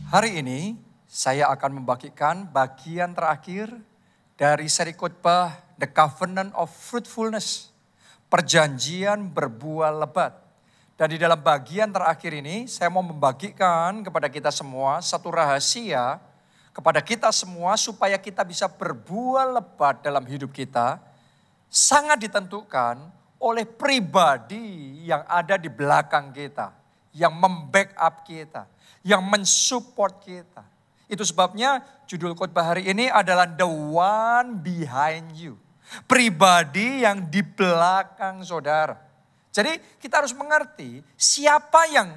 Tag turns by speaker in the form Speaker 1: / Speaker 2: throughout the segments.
Speaker 1: Hari ini saya akan membagikan bagian terakhir dari seri khotbah The Covenant of Fruitfulness, perjanjian berbuah lebat. Dan di dalam bagian terakhir ini saya mau membagikan kepada kita semua satu rahasia kepada kita semua supaya kita bisa berbuah lebat dalam hidup kita, sangat ditentukan oleh pribadi yang ada di belakang kita, yang membackup kita, yang mensupport kita. Itu sebabnya judul khotbah hari ini adalah The One Behind You. Pribadi yang di belakang saudara. Jadi kita harus mengerti siapa yang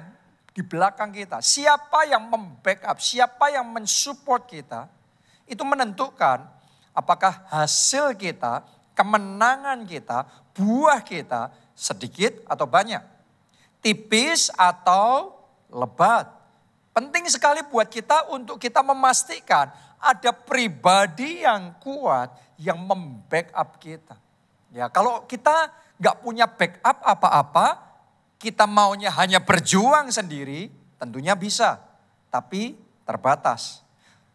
Speaker 1: di belakang kita, siapa yang membackup, siapa yang mensupport kita. Itu menentukan apakah hasil kita, kemenangan kita, buah kita sedikit atau banyak. Tipis atau lebat. Penting sekali buat kita untuk kita memastikan ada pribadi yang kuat yang membackup kita. Ya, kalau kita nggak punya backup apa-apa, kita maunya hanya berjuang sendiri, tentunya bisa, tapi terbatas.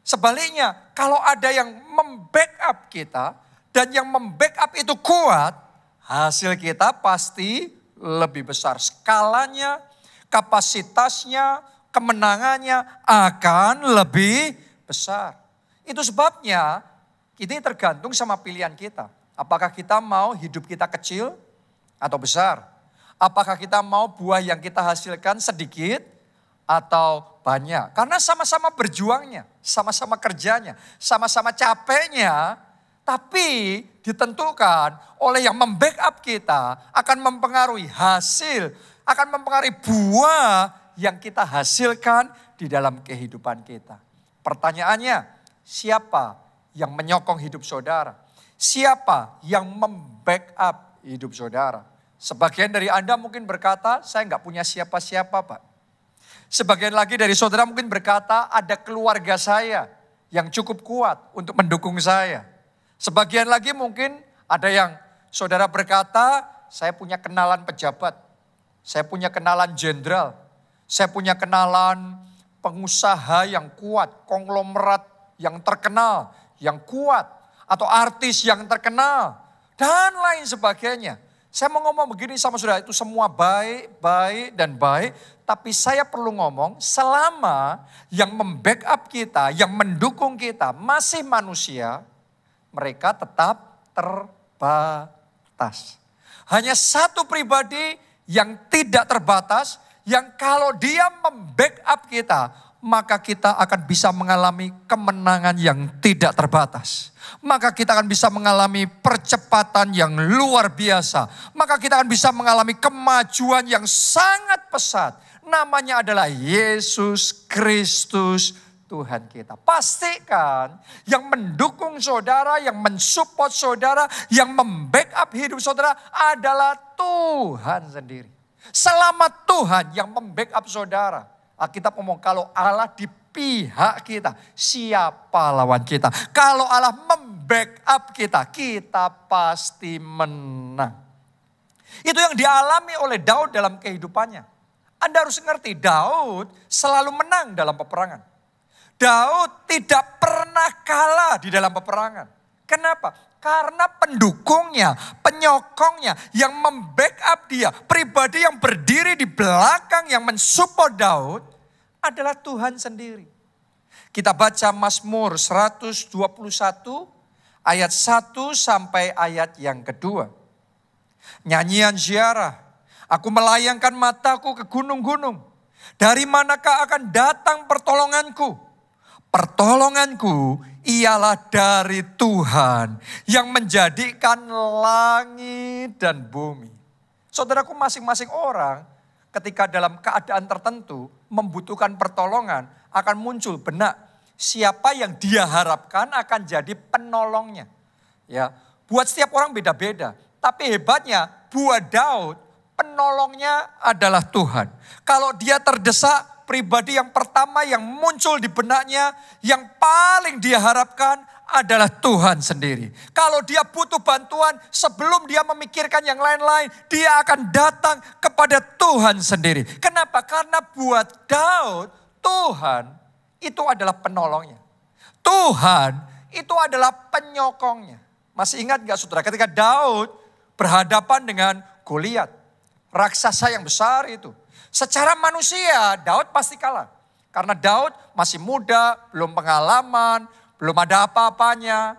Speaker 1: Sebaliknya, kalau ada yang membackup kita dan yang membackup itu kuat, hasil kita pasti lebih besar. Skalanya, kapasitasnya, kemenangannya akan lebih besar. Itu sebabnya ini tergantung sama pilihan kita. Apakah kita mau hidup kita kecil atau besar? Apakah kita mau buah yang kita hasilkan sedikit atau banyak? Karena sama-sama berjuangnya, sama-sama kerjanya, sama-sama capeknya. Tapi ditentukan oleh yang membackup kita akan mempengaruhi hasil, akan mempengaruhi buah yang kita hasilkan di dalam kehidupan kita. Pertanyaannya, siapa yang menyokong hidup saudara? Siapa yang membackup hidup saudara? Sebagian dari Anda mungkin berkata, saya nggak punya siapa-siapa Pak. Sebagian lagi dari saudara mungkin berkata, ada keluarga saya yang cukup kuat untuk mendukung saya. Sebagian lagi mungkin ada yang saudara berkata, saya punya kenalan pejabat, saya punya kenalan jenderal, saya punya kenalan pengusaha yang kuat, konglomerat yang terkenal, yang kuat, atau artis yang terkenal, dan lain sebagainya. Saya mau ngomong begini sama saudara, itu semua baik, baik, dan baik. Tapi saya perlu ngomong, selama yang membackup kita, yang mendukung kita masih manusia, mereka tetap terbatas. Hanya satu pribadi yang tidak terbatas, yang kalau dia membackup kita, maka kita akan bisa mengalami kemenangan yang tidak terbatas. Maka kita akan bisa mengalami percepatan yang luar biasa. Maka kita akan bisa mengalami kemajuan yang sangat pesat. Namanya adalah Yesus Kristus Tuhan kita. Pastikan yang mendukung saudara, yang mensupport saudara, yang membackup hidup saudara adalah Tuhan sendiri. Selama Tuhan yang membackup saudara. Alkitab ngomong kalau Allah di pihak kita, siapa lawan kita? Kalau Allah membackup kita, kita pasti menang. Itu yang dialami oleh Daud dalam kehidupannya. Anda harus ngerti, Daud selalu menang dalam peperangan. Daud tidak pernah kalah di dalam peperangan. Kenapa? Karena pendukungnya, penyokongnya, yang membackup dia, pribadi yang berdiri di belakang yang mensupport Daud adalah Tuhan sendiri. Kita baca Mazmur 121 ayat 1 sampai ayat yang kedua. Nyanyian ziarah, aku melayangkan mataku ke gunung-gunung. Dari manakah akan datang pertolonganku? Pertolonganku ialah dari Tuhan yang menjadikan langit dan bumi. Saudaraku, masing-masing orang ketika dalam keadaan tertentu membutuhkan pertolongan akan muncul benak siapa yang dia harapkan akan jadi penolongnya. Ya, buat setiap orang beda-beda. Tapi hebatnya buat Daud penolongnya adalah Tuhan. Kalau dia terdesak, pribadi yang pertama yang muncul di benaknya, yang paling dia harapkan adalah Tuhan sendiri. Kalau dia butuh bantuan, sebelum dia memikirkan yang lain-lain, dia akan datang kepada Tuhan sendiri. Kenapa? Karena buat Daud, Tuhan itu adalah penolongnya. Tuhan itu adalah penyokongnya. Masih ingat gak saudara ketika Daud berhadapan dengan Goliat, raksasa yang besar itu. Secara manusia Daud pasti kalah. Karena Daud masih muda, belum pengalaman, belum ada apa-apanya.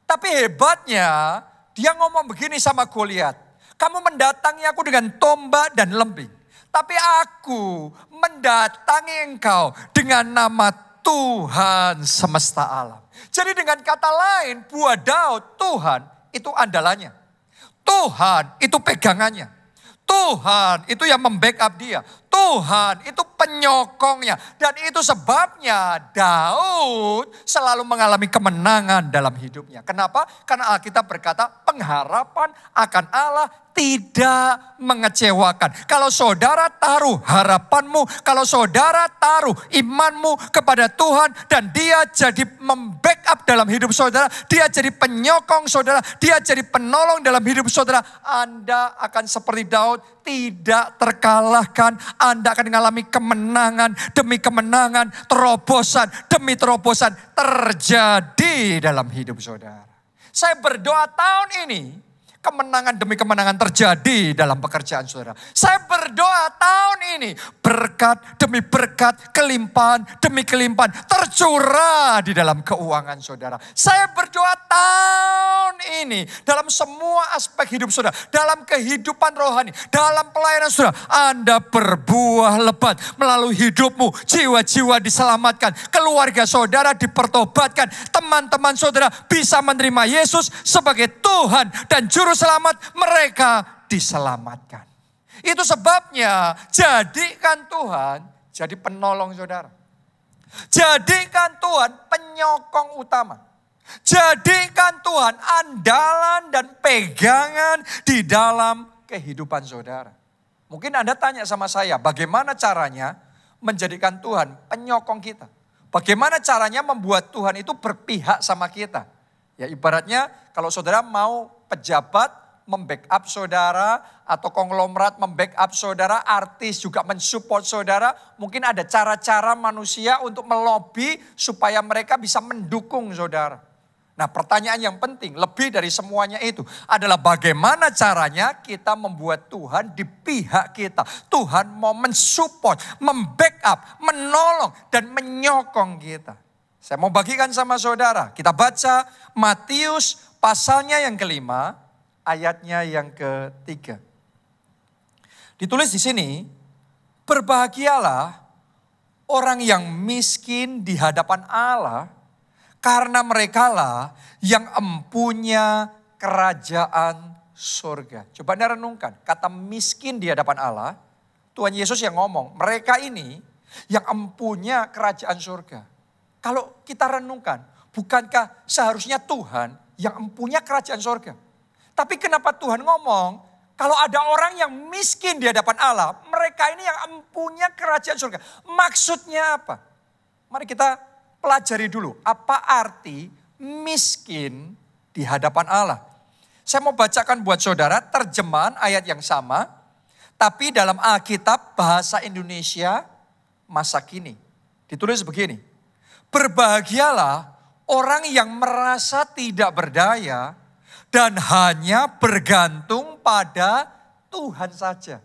Speaker 1: Tapi hebatnya dia ngomong begini sama Goliat. Kamu mendatangi aku dengan tombak dan lembing. Tapi aku mendatangi engkau dengan nama Tuhan semesta alam. Jadi dengan kata lain, buat Daud, Tuhan itu andalannya. Tuhan itu pegangannya. Tuhan itu yang membackup dia. Tuhan itu penyokongnya. Dan itu sebabnya Daud selalu mengalami kemenangan dalam hidupnya. Kenapa? Karena Alkitab berkata pengharapan akan Allah tidak mengecewakan. Kalau saudara taruh harapanmu, kalau saudara taruh imanmu kepada Tuhan dan dia jadi membackup dalam hidup saudara, dia jadi penyokong saudara, dia jadi penolong dalam hidup saudara, Anda akan seperti Daud, tidak terkalahkan. Anda akan mengalami kemenangan demi kemenangan, terobosan demi terobosan terjadi dalam hidup saudara. Saya berdoa tahun ini kemenangan demi kemenangan terjadi dalam pekerjaan saudara. Saya berdoa tahun ini berkat demi berkat, kelimpahan demi kelimpahan tercurah di dalam keuangan saudara. Saya berdoa tahun ini dalam semua aspek hidup saudara, dalam kehidupan rohani, dalam pelayanan saudara, Anda berbuah lebat melalui hidupmu, jiwa-jiwa diselamatkan, keluarga saudara dipertobatkan, teman-teman saudara bisa menerima Yesus sebagai Tuhan dan Juru Selamat, mereka diselamatkan. Itu sebabnya jadikan Tuhan jadi penolong saudara. Jadikan Tuhan penyokong utama. Jadikan Tuhan andalan dan pegangan di dalam kehidupan saudara. Mungkin Anda tanya sama saya, bagaimana caranya menjadikan Tuhan penyokong kita? Bagaimana caranya membuat Tuhan itu berpihak sama kita? Ya ibaratnya kalau saudara mau pejabat membackup saudara atau konglomerat membackup saudara, artis juga mensupport saudara, mungkin ada cara-cara manusia untuk melobi supaya mereka bisa mendukung saudara. Nah pertanyaan yang penting lebih dari semuanya itu adalah bagaimana caranya kita membuat Tuhan di pihak kita. Tuhan mau mensupport, membackup, menolong dan menyokong kita. Saya mau bagikan sama saudara, kita baca Matius pasalnya yang kelima, ayatnya yang ketiga. Ditulis di sini, berbahagialah orang yang miskin di hadapan Allah, karena merekalah yang empunya kerajaan surga. Coba Anda renungkan, kata miskin di hadapan Allah, Tuhan Yesus yang ngomong, mereka ini yang empunya kerajaan surga. Kalau kita renungkan, bukankah seharusnya Tuhan yang empunya kerajaan surga? Tapi kenapa Tuhan ngomong, kalau ada orang yang miskin di hadapan Allah, mereka ini yang empunya kerajaan surga. Maksudnya apa? Mari kita pelajari dulu, apa arti miskin di hadapan Allah. Saya mau bacakan buat saudara terjemahan ayat yang sama, tapi dalam Alkitab bahasa Indonesia masa kini. Ditulis begini. Berbahagialah orang yang merasa tidak berdaya dan hanya bergantung pada Tuhan saja.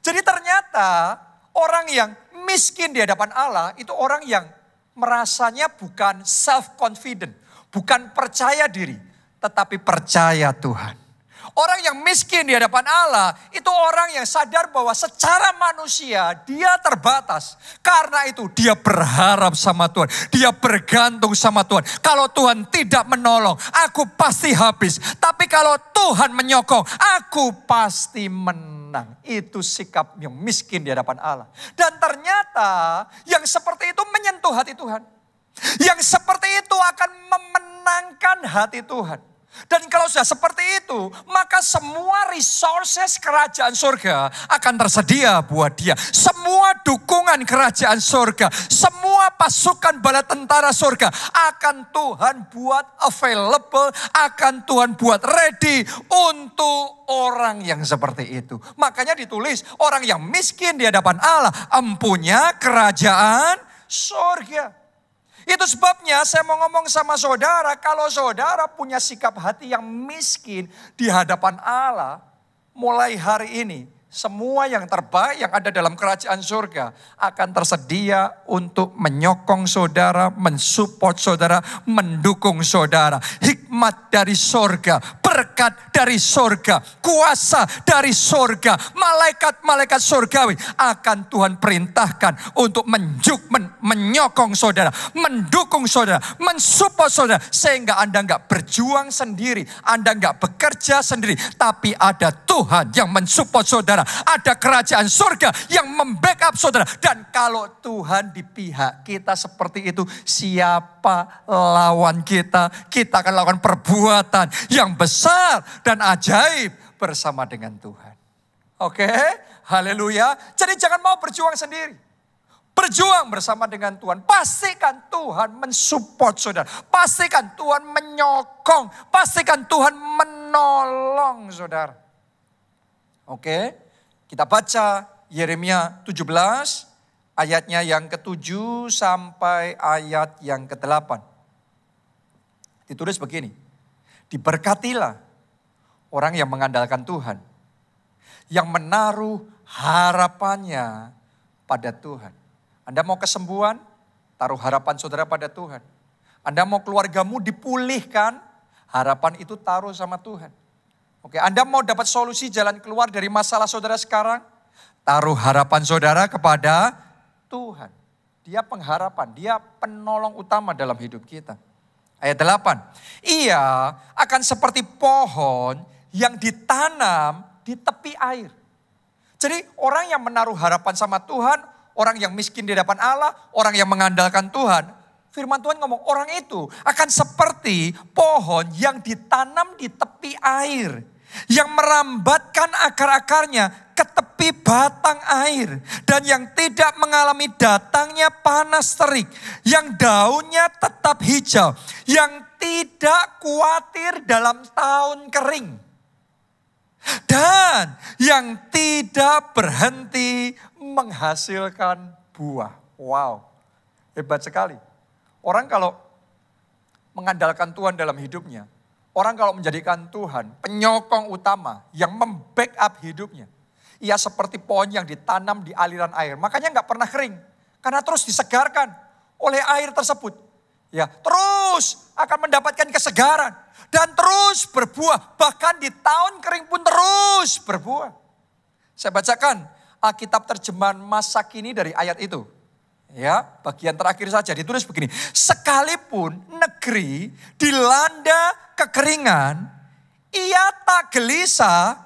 Speaker 1: Jadi ternyata orang yang miskin di hadapan Allah itu orang yang merasanya bukan self-confident, bukan percaya diri, tetapi percaya Tuhan. Orang yang miskin di hadapan Allah itu orang yang sadar bahwa secara manusia dia terbatas. Karena itu dia berharap sama Tuhan. Dia bergantung sama Tuhan. Kalau Tuhan tidak menolong, aku pasti habis. Tapi kalau Tuhan menyokong, aku pasti menang. Itu sikap yang miskin di hadapan Allah. Dan ternyata yang seperti itu menyentuh hati Tuhan. Yang seperti itu akan memenangkan hati Tuhan. Dan kalau sudah seperti itu, maka semua resources kerajaan surga akan tersedia buat dia. Semua dukungan kerajaan surga, semua pasukan bala tentara surga akan Tuhan buat available, akan Tuhan buat ready untuk orang yang seperti itu. Makanya ditulis, orang yang miskin di hadapan Allah empunya kerajaan surga. Itu sebabnya saya mau ngomong sama saudara, kalau saudara punya sikap hati yang miskin di hadapan Allah, mulai hari ini, semua yang terbaik yang ada dalam kerajaan surga akan tersedia untuk menyokong saudara, mensupport saudara, mendukung saudara. Hikmat dari surga, berkat dari surga, kuasa dari surga, malaikat-malaikat surgawi akan Tuhan perintahkan untuk menyokong saudara, mendukung saudara, mensupport saudara. Sehingga Anda nggak berjuang sendiri, Anda nggak bekerja sendiri, tapi ada Tuhan yang mensupport saudara. Ada kerajaan surga yang membackup saudara. Dan kalau Tuhan di pihak kita seperti itu, siapa lawan kita? Kita akan lakukan perbuatan yang besar dan ajaib bersama dengan Tuhan. Oke, haleluya. Jadi jangan mau berjuang sendiri. Berjuang bersama dengan Tuhan. Pastikan Tuhan mensupport saudara. Pastikan Tuhan menyokong. Pastikan Tuhan menolong saudara. Oke. Kita baca Yeremia 17 ayatnya yang ke-7 sampai ayat yang ke-8. Ditulis begini. Diberkatilah orang yang mengandalkan Tuhan. Yang menaruh harapannya pada Tuhan. Anda mau kesembuhan? Taruh harapan saudara pada Tuhan. Anda mau keluargamu dipulihkan? Harapan itu taruh sama Tuhan. Oke, Anda mau dapat solusi jalan keluar dari masalah saudara sekarang? Taruh harapan saudara kepada Tuhan. Dia pengharapan, dia penolong utama dalam hidup kita. Ayat 8. Ia akan seperti pohon yang ditanam di tepi air. Jadi orang yang menaruh harapan sama Tuhan, orang yang miskin di hadapan Allah, orang yang mengandalkan Tuhan. Firman Tuhan ngomong orang itu akan seperti pohon yang ditanam di tepi air. Yang merambatkan akar-akarnya ke tepi batang air. Dan yang tidak mengalami datangnya panas terik. Yang daunnya tetap hijau. Yang tidak khawatir dalam tahun kering. Dan yang tidak berhenti menghasilkan buah. Wow, hebat sekali. Orang kalau mengandalkan Tuhan dalam hidupnya, orang kalau menjadikan Tuhan penyokong utama yang membackup hidupnya, ia seperti pohon yang ditanam di aliran air. Makanya nggak pernah kering, karena terus disegarkan oleh air tersebut. Ya, terus akan mendapatkan kesegaran dan terus berbuah. Bahkan di tahun kering pun terus berbuah. Saya bacakan Alkitab terjemahan masa kini dari ayat itu. Ya, bagian terakhir saja ditulis begini. Sekalipun negeri dilanda kekeringan, ia tak gelisah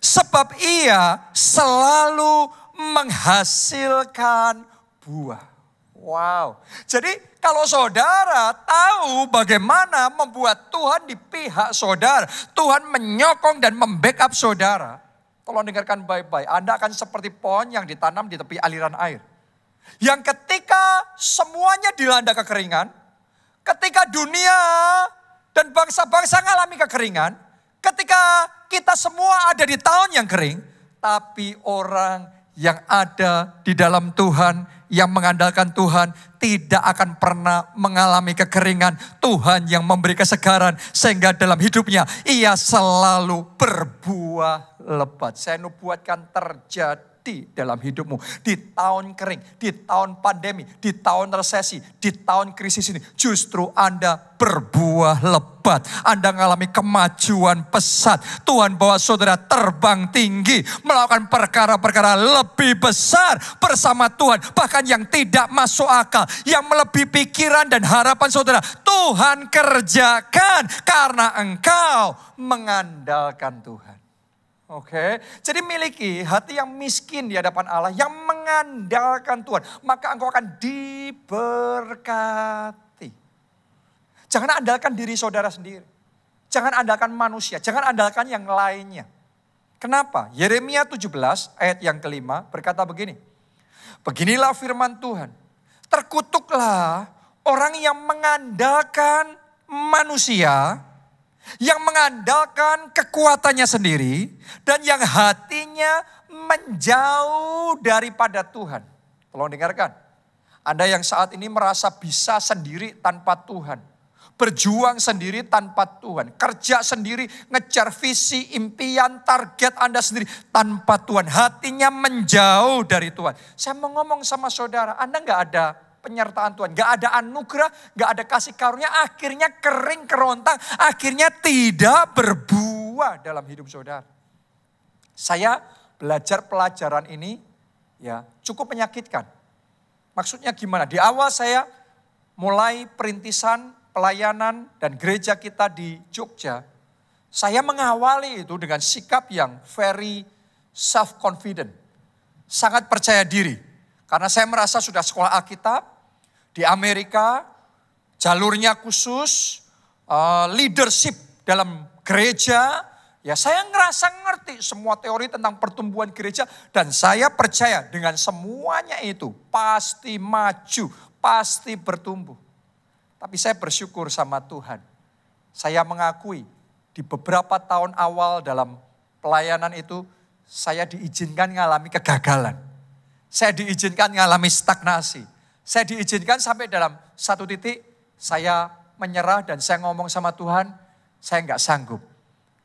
Speaker 1: sebab ia selalu menghasilkan buah. Wow. Jadi kalau saudara tahu bagaimana membuat Tuhan di pihak saudara, Tuhan menyokong dan membackup saudara. Tolong dengarkan baik-baik. Anda akan seperti pohon yang ditanam di tepi aliran air. Yang ketika semuanya dilanda kekeringan, ketika dunia dan bangsa-bangsa mengalami kekeringan, ketika kita semua ada di tahun yang kering, tapi orang yang ada di dalam Tuhan, yang mengandalkan Tuhan, tidak akan pernah mengalami kekeringan. Tuhan yang memberi kesegaran, sehingga dalam hidupnya ia selalu berbuah lebat. Saya nubuatkan terjadi dalam hidupmu. Di tahun kering, di tahun pandemi, di tahun resesi, di tahun krisis ini. Justru Anda berbuah lebat. Anda mengalami kemajuan pesat. Tuhan bawa saudara terbang tinggi. Melakukan perkara-perkara lebih besar bersama Tuhan. Bahkan yang tidak masuk akal. Yang melebihi pikiran dan harapan saudara. Tuhan kerjakan karena engkau mengandalkan Tuhan. Oke, jadi miliki hati yang miskin di hadapan Allah, yang mengandalkan Tuhan, maka engkau akan diberkati. Jangan andalkan diri saudara sendiri. Jangan andalkan manusia, jangan andalkan yang lainnya. Kenapa? Yeremia 17 ayat yang kelima berkata begini. Beginilah firman Tuhan. Terkutuklah orang yang mengandalkan manusia, yang mengandalkan kekuatannya sendiri, dan yang hatinya menjauh daripada Tuhan. Tolong dengarkan. Anda yang saat ini merasa bisa sendiri tanpa Tuhan. Berjuang sendiri tanpa Tuhan. Kerja sendiri, ngejar visi, impian, target Anda sendiri tanpa Tuhan. Hatinya menjauh dari Tuhan. Saya mau ngomong sama saudara, Anda gak ada penyertaan Tuhan. Gak ada anugerah, gak ada kasih karunia. Akhirnya kering kerontang, akhirnya tidak berbuah dalam hidup saudara. Saya belajar pelajaran ini ya cukup menyakitkan. Maksudnya gimana? Di awal saya mulai perintisan pelayanan dan gereja kita di Jogja, saya mengawali itu dengan sikap yang very self-confident. Sangat percaya diri. Karena saya merasa sudah sekolah Alkitab, di Amerika, jalurnya khusus, leadership dalam gereja. Ya saya ngerasa ngerti semua teori tentang pertumbuhan gereja. Dan saya percaya dengan semuanya itu pasti maju, pasti bertumbuh. Tapi saya bersyukur sama Tuhan. Saya mengakui di beberapa tahun awal dalam pelayanan itu saya diizinkan mengalami kegagalan. Saya diizinkan mengalami stagnasi. Saya diizinkan sampai dalam satu titik saya menyerah dan saya ngomong sama Tuhan, saya enggak sanggup.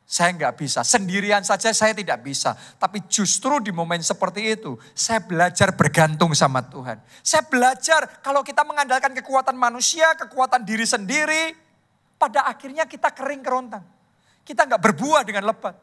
Speaker 1: Saya enggak bisa, sendirian saja saya tidak bisa. Tapi justru di momen seperti itu, saya belajar bergantung sama Tuhan. Saya belajar kalau kita mengandalkan kekuatan manusia, kekuatan diri sendiri, pada akhirnya kita kering kerontang. Kita enggak berbuah dengan lebat.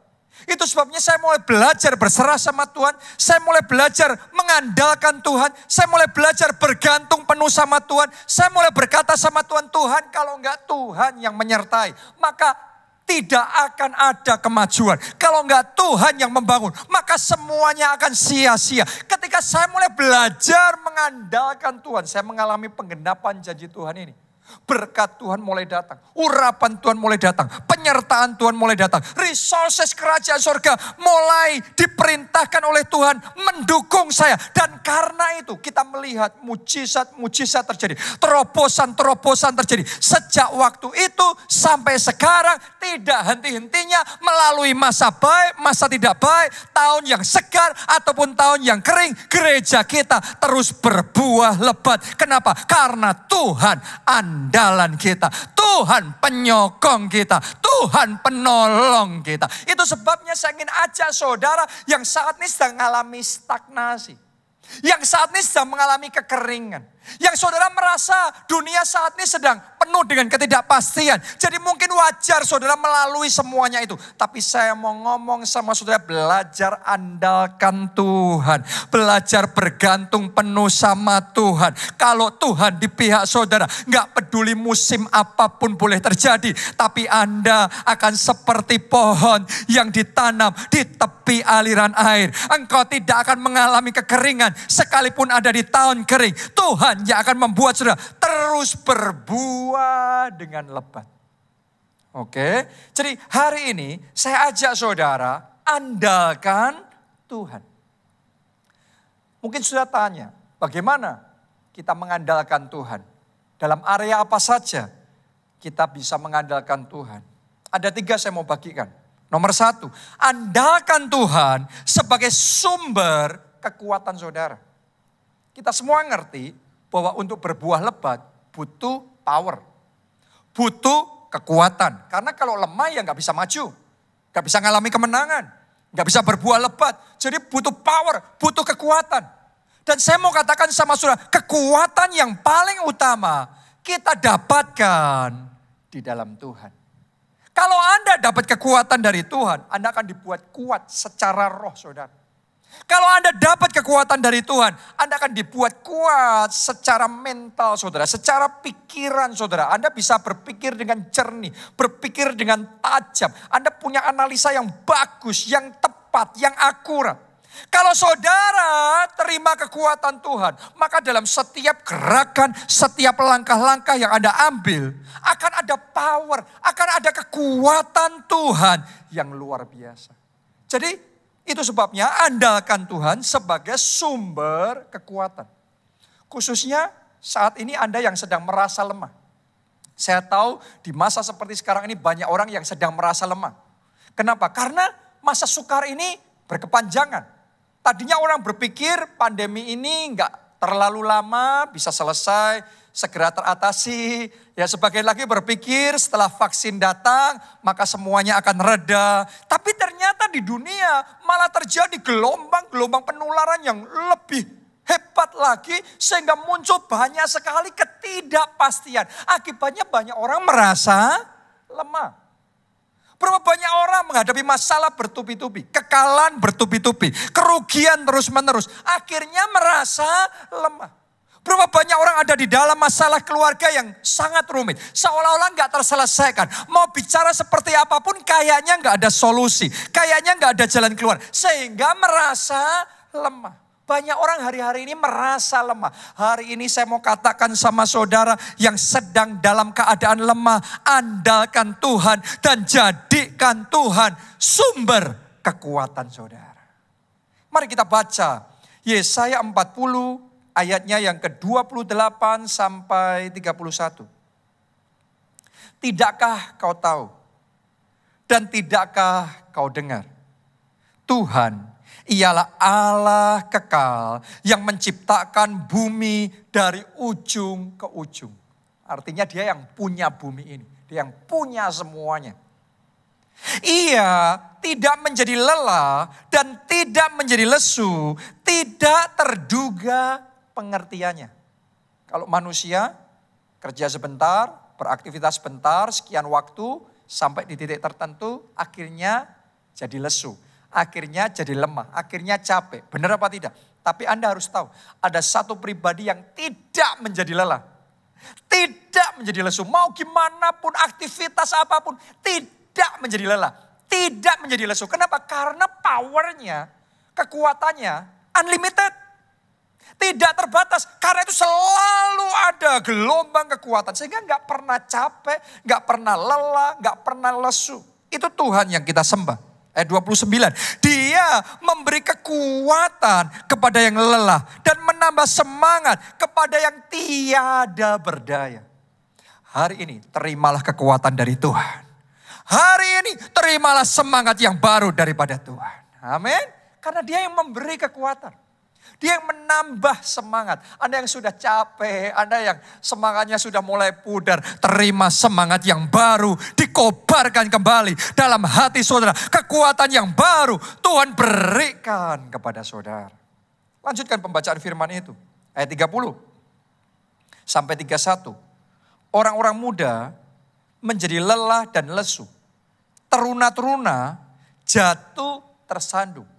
Speaker 1: Itu sebabnya saya mulai belajar berserah sama Tuhan. Saya mulai belajar mengandalkan Tuhan. Saya mulai belajar bergantung penuh sama Tuhan. Saya mulai berkata sama Tuhan, Tuhan kalau enggak Tuhan yang menyertai, maka tidak akan ada kemajuan. Kalau enggak Tuhan yang membangun, maka semuanya akan sia-sia. Ketika saya mulai belajar mengandalkan Tuhan, saya mengalami penggenapan janji Tuhan ini. Berkat Tuhan mulai datang, urapan Tuhan mulai datang, penyertaan Tuhan mulai datang. Resources kerajaan surga mulai diperintahkan oleh Tuhan mendukung saya. Dan karena itu kita melihat mujizat-mujizat terjadi. Terobosan-terobosan terjadi. Sejak waktu itu sampai sekarang tidak henti-hentinya melalui masa baik, masa tidak baik, tahun yang segar ataupun tahun yang kering. Gereja kita terus berbuah lebat. Kenapa? Karena Tuhan andalan kita, Tuhan penyokong kita, Tuhan penolong kita. Itu sebabnya saya ingin ajak saudara yang saat ini sedang mengalami stagnasi, yang saat ini sedang mengalami kekeringan, yang saudara merasa dunia saat ini sedang penuh dengan ketidakpastian. Jadi mungkin wajar saudara melalui semuanya itu. Tapi saya mau ngomong sama saudara, belajar andalkan Tuhan. Belajar bergantung penuh sama Tuhan. Kalau Tuhan di pihak saudara, gak peduli musim apapun boleh terjadi. Tapi Anda akan seperti pohon yang ditanam di tepi aliran air. Engkau tidak akan mengalami kekeringan sekalipun ada di tahun kering. Tuhan yang akan membuat saudara terus berbuah dengan lebat. Oke, jadi hari ini saya ajak saudara andalkan Tuhan. Mungkin sudah tanya, bagaimana kita mengandalkan Tuhan? Dalam area apa saja kita bisa mengandalkan Tuhan? Ada 3 saya mau bagikan. Nomor 1, andalkan Tuhan sebagai sumber kekuatan saudara. Kita semua ngerti bahwa untuk berbuah lebat butuh power. Butuh kekuatan. Karena kalau lemah ya gak bisa maju. Gak bisa ngalami kemenangan. Gak bisa berbuah lebat. Jadi butuh power, butuh kekuatan. Dan saya mau katakan sama saudara, kekuatan yang paling utama kita dapatkan di dalam Tuhan. Kalau Anda dapat kekuatan dari Tuhan, Anda akan dibuat kuat secara roh saudara. Kalau Anda dapat kekuatan dari Tuhan, Anda akan dibuat kuat secara mental saudara, secara pikiran saudara. Anda bisa berpikir dengan jernih, berpikir dengan tajam. Anda punya analisa yang bagus, yang tepat, yang akurat. Kalau saudara terima kekuatan Tuhan, maka dalam setiap gerakan, setiap langkah-langkah yang Anda ambil, akan ada power, akan ada kekuatan Tuhan yang luar biasa. Jadi itu sebabnya andalkan Tuhan sebagai sumber kekuatan. Khususnya saat ini Anda yang sedang merasa lemah. Saya tahu di masa seperti sekarang ini banyak orang yang sedang merasa lemah. Kenapa? Karena masa sukar ini berkepanjangan. Tadinya orang berpikir pandemi ini enggak terlalu lama bisa selesai, segera teratasi. Ya sebagian lagi berpikir setelah vaksin datang maka semuanya akan reda. Tapi ternyata di dunia malah terjadi gelombang-gelombang penularan yang lebih hebat lagi. Sehingga muncul banyak sekali ketidakpastian. Akibatnya banyak orang merasa lemah. Berapa banyak orang menghadapi masalah bertubi-tubi, kekalahan bertubi-tubi, kerugian terus-menerus. Akhirnya merasa lemah. Berapa banyak orang ada di dalam masalah keluarga yang sangat rumit. Seolah-olah nggak terselesaikan. Mau bicara seperti apapun kayaknya nggak ada solusi. Kayaknya nggak ada jalan keluar. Sehingga merasa lemah. Banyak orang hari-hari ini merasa lemah. Hari ini saya mau katakan sama saudara yang sedang dalam keadaan lemah. Andalkan Tuhan dan jadikan Tuhan sumber kekuatan saudara. Mari kita baca Yesaya 40 ayatnya yang ke-28 sampai 31. Tidakkah kau tahu dan tidakkah kau dengar? Tuhan ialah Allah kekal yang menciptakan bumi dari ujung ke ujung. Artinya dia yang punya bumi ini. Dia yang punya semuanya. Ia tidak menjadi lelah dan tidak menjadi lesu. Tidak terduga pengertiannya. Kalau manusia kerja sebentar, beraktivitas sebentar, sekian waktu, sampai di titik tertentu, akhirnya jadi lesu. Akhirnya jadi lemah, akhirnya capek. Benar apa tidak? Tapi Anda harus tahu, ada satu pribadi yang tidak menjadi lelah. Tidak menjadi lesu. Mau gimana pun, aktivitas apapun, tidak menjadi lelah. Tidak menjadi lesu. Kenapa? Karena powernya, kekuatannya unlimited. Tidak terbatas. Karena itu selalu ada gelombang kekuatan. Sehingga gak pernah capek, gak pernah lelah, gak pernah lesu. Itu Tuhan yang kita sembah. Ayat 29, dia memberi kekuatan kepada yang lelah dan menambah semangat kepada yang tiada berdaya. Hari ini terimalah kekuatan dari Tuhan. Hari ini terimalah semangat yang baru daripada Tuhan. Amin. Karena dia yang memberi kekuatan. Dia yang menambah semangat. Anda yang sudah capek, Anda yang semangatnya sudah mulai pudar. Terima semangat yang baru, dikobarkan kembali dalam hati saudara. Kekuatan yang baru Tuhan berikan kepada saudara. Lanjutkan pembacaan firman itu. Ayat 30 sampai 31. Orang-orang muda menjadi lelah dan lesu. Teruna-teruna jatuh tersandung.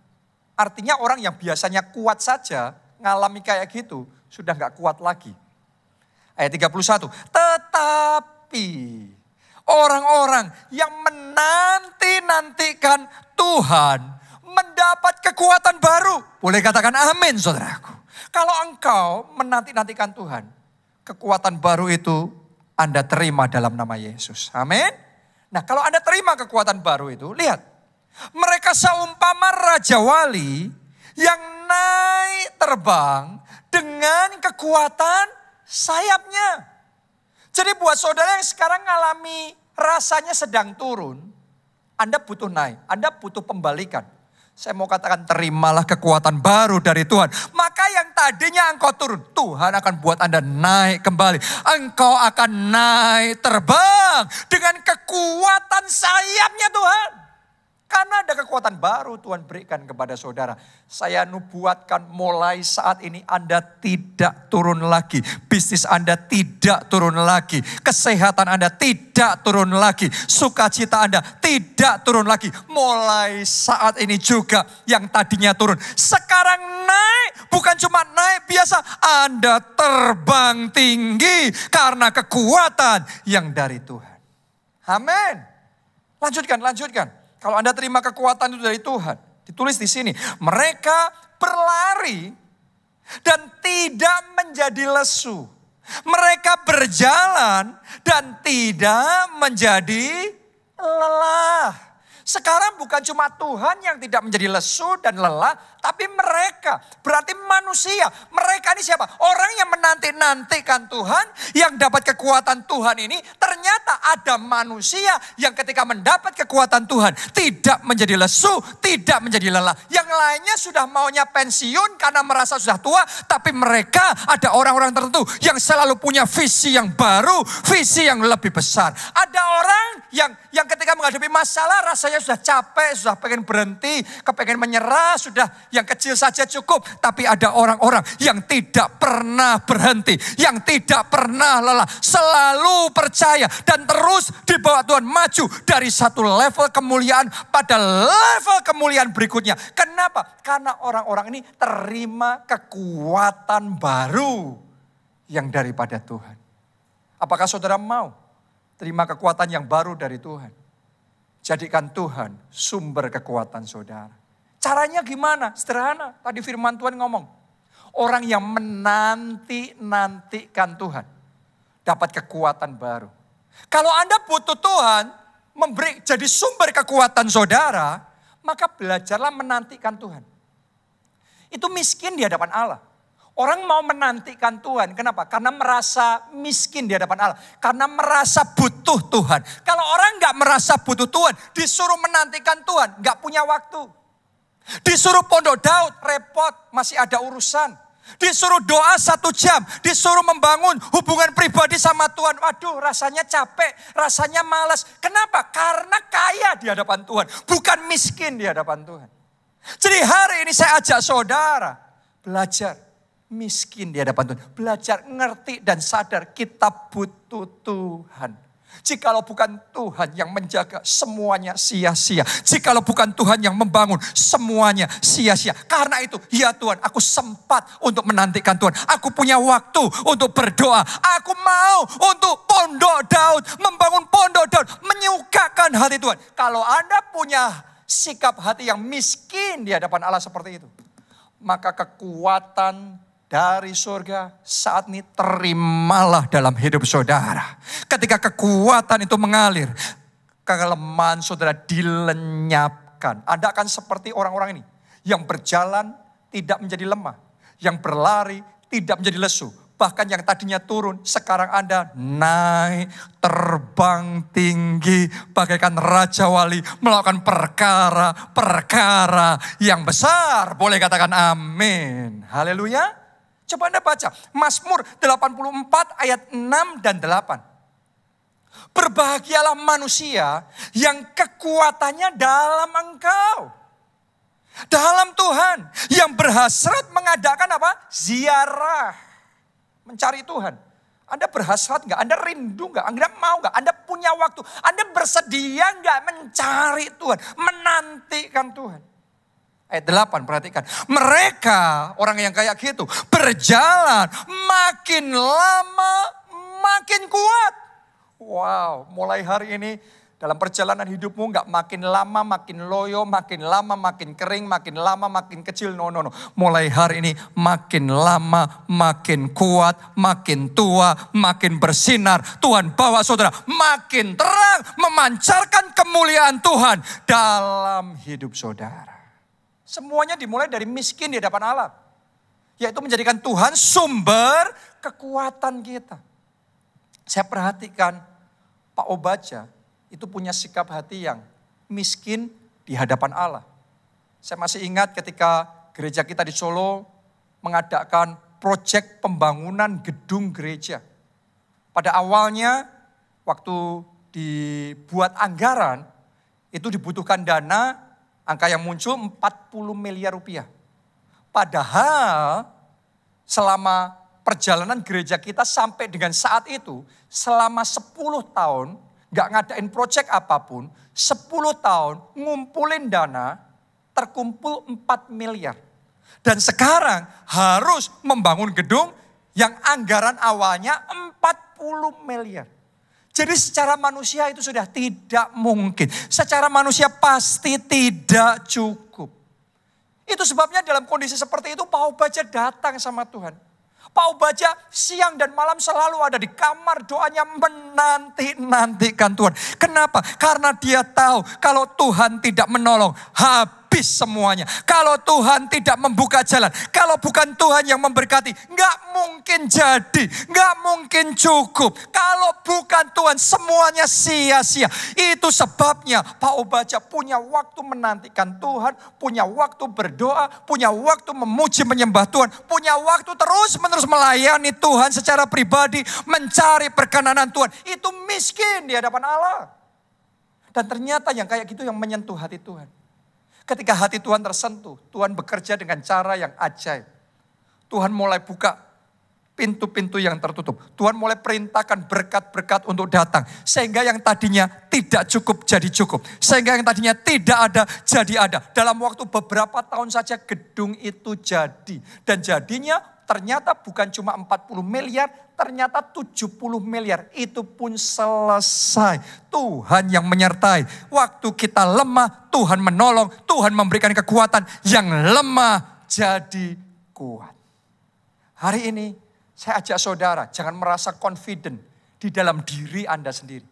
Speaker 1: Artinya orang yang biasanya kuat saja, ngalami kayak gitu, sudah gak kuat lagi. Ayat 31, tetapi orang-orang yang menanti-nantikan Tuhan mendapat kekuatan baru. Boleh katakan amin saudaraku. Kalau engkau menanti-nantikan Tuhan, kekuatan baru itu Anda terima dalam nama Yesus. Amin. Nah kalau Anda terima kekuatan baru itu, lihat. Mereka seumpama Raja Wali yang naik terbang dengan kekuatan sayapnya. Jadi buat saudara yang sekarang ngalami rasanya sedang turun, Anda butuh naik, Anda butuh pembalikan. Saya mau katakan terimalah kekuatan baru dari Tuhan. Maka yang tadinya engkau turun, Tuhan akan buat Anda naik kembali. Engkau akan naik terbang dengan kekuatan sayapnya Tuhan. Karena ada kekuatan baru Tuhan berikan kepada saudara. Saya nubuatkan mulai saat ini Anda tidak turun lagi. Bisnis Anda tidak turun lagi. Kesehatan Anda tidak turun lagi. Sukacita Anda tidak turun lagi. Mulai saat ini juga yang tadinya turun. Sekarang naik, bukan cuma naik biasa. Anda terbang tinggi karena kekuatan yang dari Tuhan. Amin. Lanjutkan. Kalau Anda terima kekuatan itu dari Tuhan, ditulis di sini, mereka berlari dan tidak menjadi lesu. Mereka berjalan dan tidak menjadi lelah. Sekarang bukan cuma Tuhan yang tidak menjadi lesu dan lelah, tapi mereka, berarti manusia. Mereka ini siapa? Orang yang menanti-nantikan Tuhan, yang dapat kekuatan Tuhan ini. Ternyata ada manusia yang ketika mendapat kekuatan Tuhan, tidak menjadi lesu, tidak menjadi lelah. Yang lainnya sudah maunya pensiun karena merasa sudah tua, tapi mereka ada orang-orang tertentu yang selalu punya visi yang baru, visi yang lebih besar. Ada orang yang ketika menghadapi masalah rasanya sudah capek, sudah pengen berhenti, kepengen menyerah, sudah yang kecil saja cukup. Tapi ada orang-orang yang tidak pernah berhenti, yang tidak pernah lelah, selalu percaya dan terus dibawa Tuhan maju dari satu level kemuliaan pada level kemuliaan berikutnya. Kenapa? Karena orang-orang ini terima kekuatan baru yang daripada Tuhan. Apakah saudara mau terima kekuatan yang baru dari Tuhan? Jadikan Tuhan sumber kekuatan saudara. Caranya gimana? Sederhana. Tadi firman Tuhan ngomong. Orang yang menanti-nantikan Tuhan dapat kekuatan baru. Kalau Anda butuh Tuhan memberi jadi sumber kekuatan saudara, maka belajarlah menantikan Tuhan. Itu miskin di hadapan Allah. Orang mau menantikan Tuhan. Kenapa? Karena merasa miskin di hadapan Allah. Karena merasa butuh Tuhan. Kalau orang gak merasa butuh Tuhan, disuruh menantikan Tuhan, gak punya waktu. Disuruh pondok Daud, repot, masih ada urusan. Disuruh doa 1 jam, disuruh membangun hubungan pribadi sama Tuhan. Waduh, rasanya capek, rasanya malas. Kenapa? Karena kaya di hadapan Tuhan, bukan miskin di hadapan Tuhan. Jadi hari ini saya ajak saudara belajar miskin di hadapan Tuhan. Belajar ngerti dan sadar kita butuh Tuhan. Jikalau bukan Tuhan yang menjaga, semuanya sia-sia. Jikalau bukan Tuhan yang membangun, semuanya sia-sia. Karena itu, ya Tuhan, aku sempat untuk menantikan Tuhan. Aku punya waktu untuk berdoa. Aku mau untuk pondok Daud, membangun pondok Daud, menyukakan hati Tuhan. Kalau Anda punya sikap hati yang miskin di hadapan Allah seperti itu, maka kekuatan dari surga saat ini terimalah dalam hidup saudara. Ketika kekuatan itu mengalir, kelemahan saudara dilenyapkan. Anda akan seperti orang-orang ini yang berjalan tidak menjadi lemah, yang berlari tidak menjadi lesu. Bahkan yang tadinya turun, sekarang Anda naik, terbang tinggi, bagaikan Raja Wali, melakukan perkara-perkara yang besar. Boleh katakan amin. Haleluya. Coba Anda baca, Mazmur 84 ayat 6 dan 8. Berbahagialah manusia yang kekuatannya dalam Engkau. Dalam Tuhan, yang berhasrat mengadakan apa? Ziarah. Mencari Tuhan. Anda berhasrat enggak? Anda rindu enggak? Anda mau enggak? Anda punya waktu? Anda bersedia enggak mencari Tuhan? Menantikan Tuhan. Ayat 8 perhatikan. Mereka orang yang kayak gitu berjalan makin lama makin kuat. Wow, mulai hari ini dalam perjalanan hidupmu gak makin lama makin loyo, makin lama makin kering, makin lama makin kecil. No. Mulai hari ini makin lama makin kuat, makin tua, makin bersinar. Tuhan bawa saudara makin terang, memancarkan kemuliaan Tuhan dalam hidup saudara. Semuanya dimulai dari miskin di hadapan Allah. Yaitu menjadikan Tuhan sumber kekuatan kita. Saya perhatikan Pak Obaja itu punya sikap hati yang miskin di hadapan Allah. Saya masih ingat ketika gereja kita di Solo mengadakan proyek pembangunan gedung gereja. Pada awalnya waktu dibuat anggaran itu dibutuhkan dana. Angka yang muncul 40 miliar rupiah. Padahal selama perjalanan gereja kita sampai dengan saat itu, selama 10 tahun gak ngadain proyek apapun, 10 tahun ngumpulin dana, terkumpul 4 miliar. Dan sekarang harus membangun gedung yang anggaran awalnya 40 miliar. Jadi secara manusia itu sudah tidak mungkin. Secara manusia pasti tidak cukup. Itu sebabnya dalam kondisi seperti itu Pak Obaja datang sama Tuhan. Pak Obadja siang dan malam selalu ada di kamar doanya menanti-nantikan Tuhan. Kenapa? Karena dia tahu kalau Tuhan tidak menolong, habis semuanya. Kalau Tuhan tidak membuka jalan, kalau bukan Tuhan yang memberkati, nggak mungkin jadi, nggak mungkin cukup. Kalau bukan Tuhan, semuanya sia-sia. Itu sebabnya Pak Obadja punya waktu menantikan Tuhan, punya waktu berdoa, punya waktu memuji menyembah Tuhan, punya waktu terus-menerus melayani Tuhan secara pribadi, mencari perkenanan Tuhan. Itu miskin di hadapan Allah. Dan ternyata yang kayak gitu yang menyentuh hati Tuhan. Ketika hati Tuhan tersentuh, Tuhan bekerja dengan cara yang ajaib. Tuhan mulai buka pintu-pintu yang tertutup. Tuhan mulai perintahkan berkat-berkat untuk datang. Sehingga yang tadinya tidak cukup jadi cukup. Sehingga yang tadinya tidak ada jadi ada. Dalam waktu beberapa tahun saja gedung itu jadi. Dan jadinya ternyata bukan cuma 40 miliar, ternyata 70 miliar. Itu pun selesai. Tuhan yang menyertai. Waktu kita lemah, Tuhan menolong. Tuhan memberikan kekuatan. Yang lemah jadi kuat. Hari ini saya ajak saudara, jangan merasa confident di dalam diri Anda sendiri.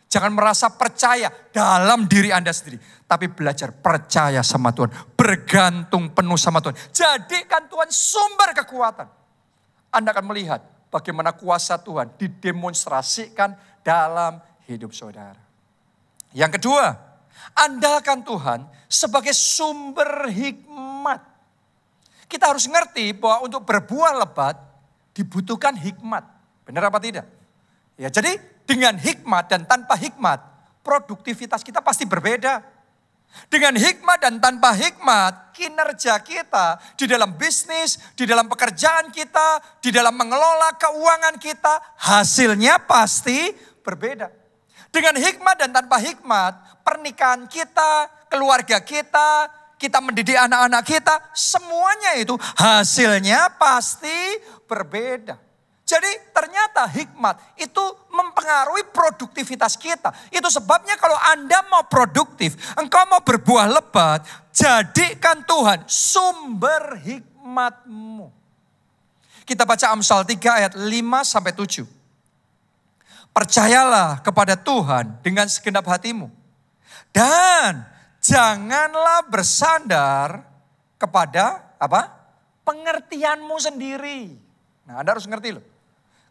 Speaker 1: Jangan merasa percaya dalam diri Anda sendiri. Tapi belajar percaya sama Tuhan. Bergantung penuh sama Tuhan. Jadikan Tuhan sumber kekuatan. Anda akan melihat bagaimana kuasa Tuhan didemonstrasikan dalam hidup saudara. Yang kedua, andalkan Tuhan sebagai sumber hikmat. Kita harus ngerti bahwa untuk berbuah lebat dibutuhkan hikmat. Benar apa tidak? Ya, jadi dengan hikmat dan tanpa hikmat, produktivitas kita pasti berbeda. Dengan hikmat dan tanpa hikmat, kinerja kita di dalam bisnis, di dalam pekerjaan kita, di dalam mengelola keuangan kita, hasilnya pasti berbeda. Dengan hikmat dan tanpa hikmat, pernikahan kita, keluarga kita, kita mendidik anak-anak kita, semuanya itu hasilnya pasti berbeda. Jadi ternyata hikmat itu mempengaruhi produktivitas kita. Itu sebabnya kalau Anda mau produktif, engkau mau berbuah lebat, jadikan Tuhan sumber hikmatmu. Kita baca Amsal 3 ayat 5-7. Percayalah kepada Tuhan dengan segenap hatimu. Dan janganlah bersandar kepada apa? Pengertianmu sendiri. Nah, Anda harus ngerti loh.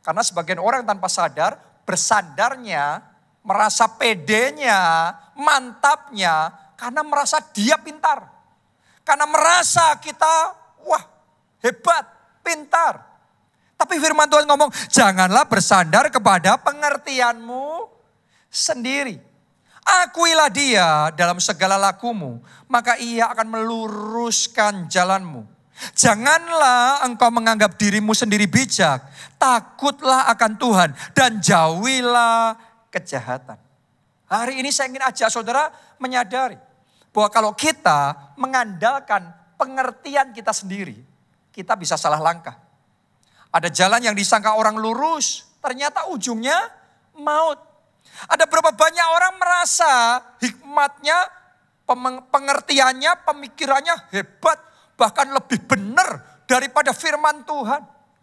Speaker 1: Karena sebagian orang tanpa sadar, bersandarnya, merasa pedenya, mantapnya, karena merasa dia pintar. Karena merasa kita, wah hebat, pintar. Tapi firman Tuhan ngomong, janganlah bersandar kepada pengertianmu sendiri. Akuilah dia dalam segala lakumu, maka ia akan meluruskan jalanmu. Janganlah engkau menganggap dirimu sendiri bijak. Takutlah akan Tuhan dan jauhilah kejahatan. Hari ini saya ingin ajak saudara menyadari bahwa kalau kita mengandalkan pengertian kita sendiri, kita bisa salah langkah. Ada jalan yang disangka orang lurus, ternyata ujungnya maut. Ada berapa banyak orang merasa hikmatnya, pengertiannya, pemikirannya hebat, bahkan lebih benar daripada firman Tuhan.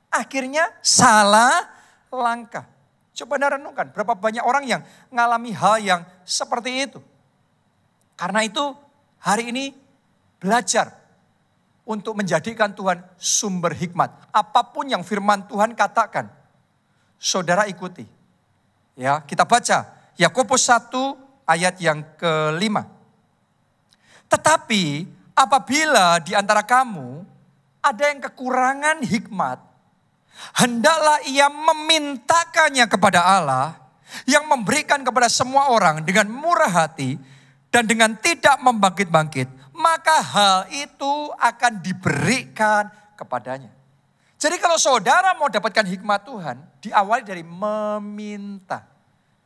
Speaker 1: Akhirnya salah langkah. Coba Anda renungkan berapa banyak orang yang mengalami hal yang seperti itu. Karena itu hari ini belajar untuk menjadikan Tuhan sumber hikmat. Apapun yang firman Tuhan katakan, saudara ikuti. Ya, kita baca Yakobus 1 ayat yang ke-5. Tetapi apabila di antara kamu ada yang kekurangan hikmat, hendaklah ia memintakannya kepada Allah yang memberikan kepada semua orang dengan murah hati dan dengan tidak membangkit-bangkit, maka hal itu akan diberikan kepadanya. Jadi kalau saudara mau dapatkan hikmat Tuhan, diawali dari meminta.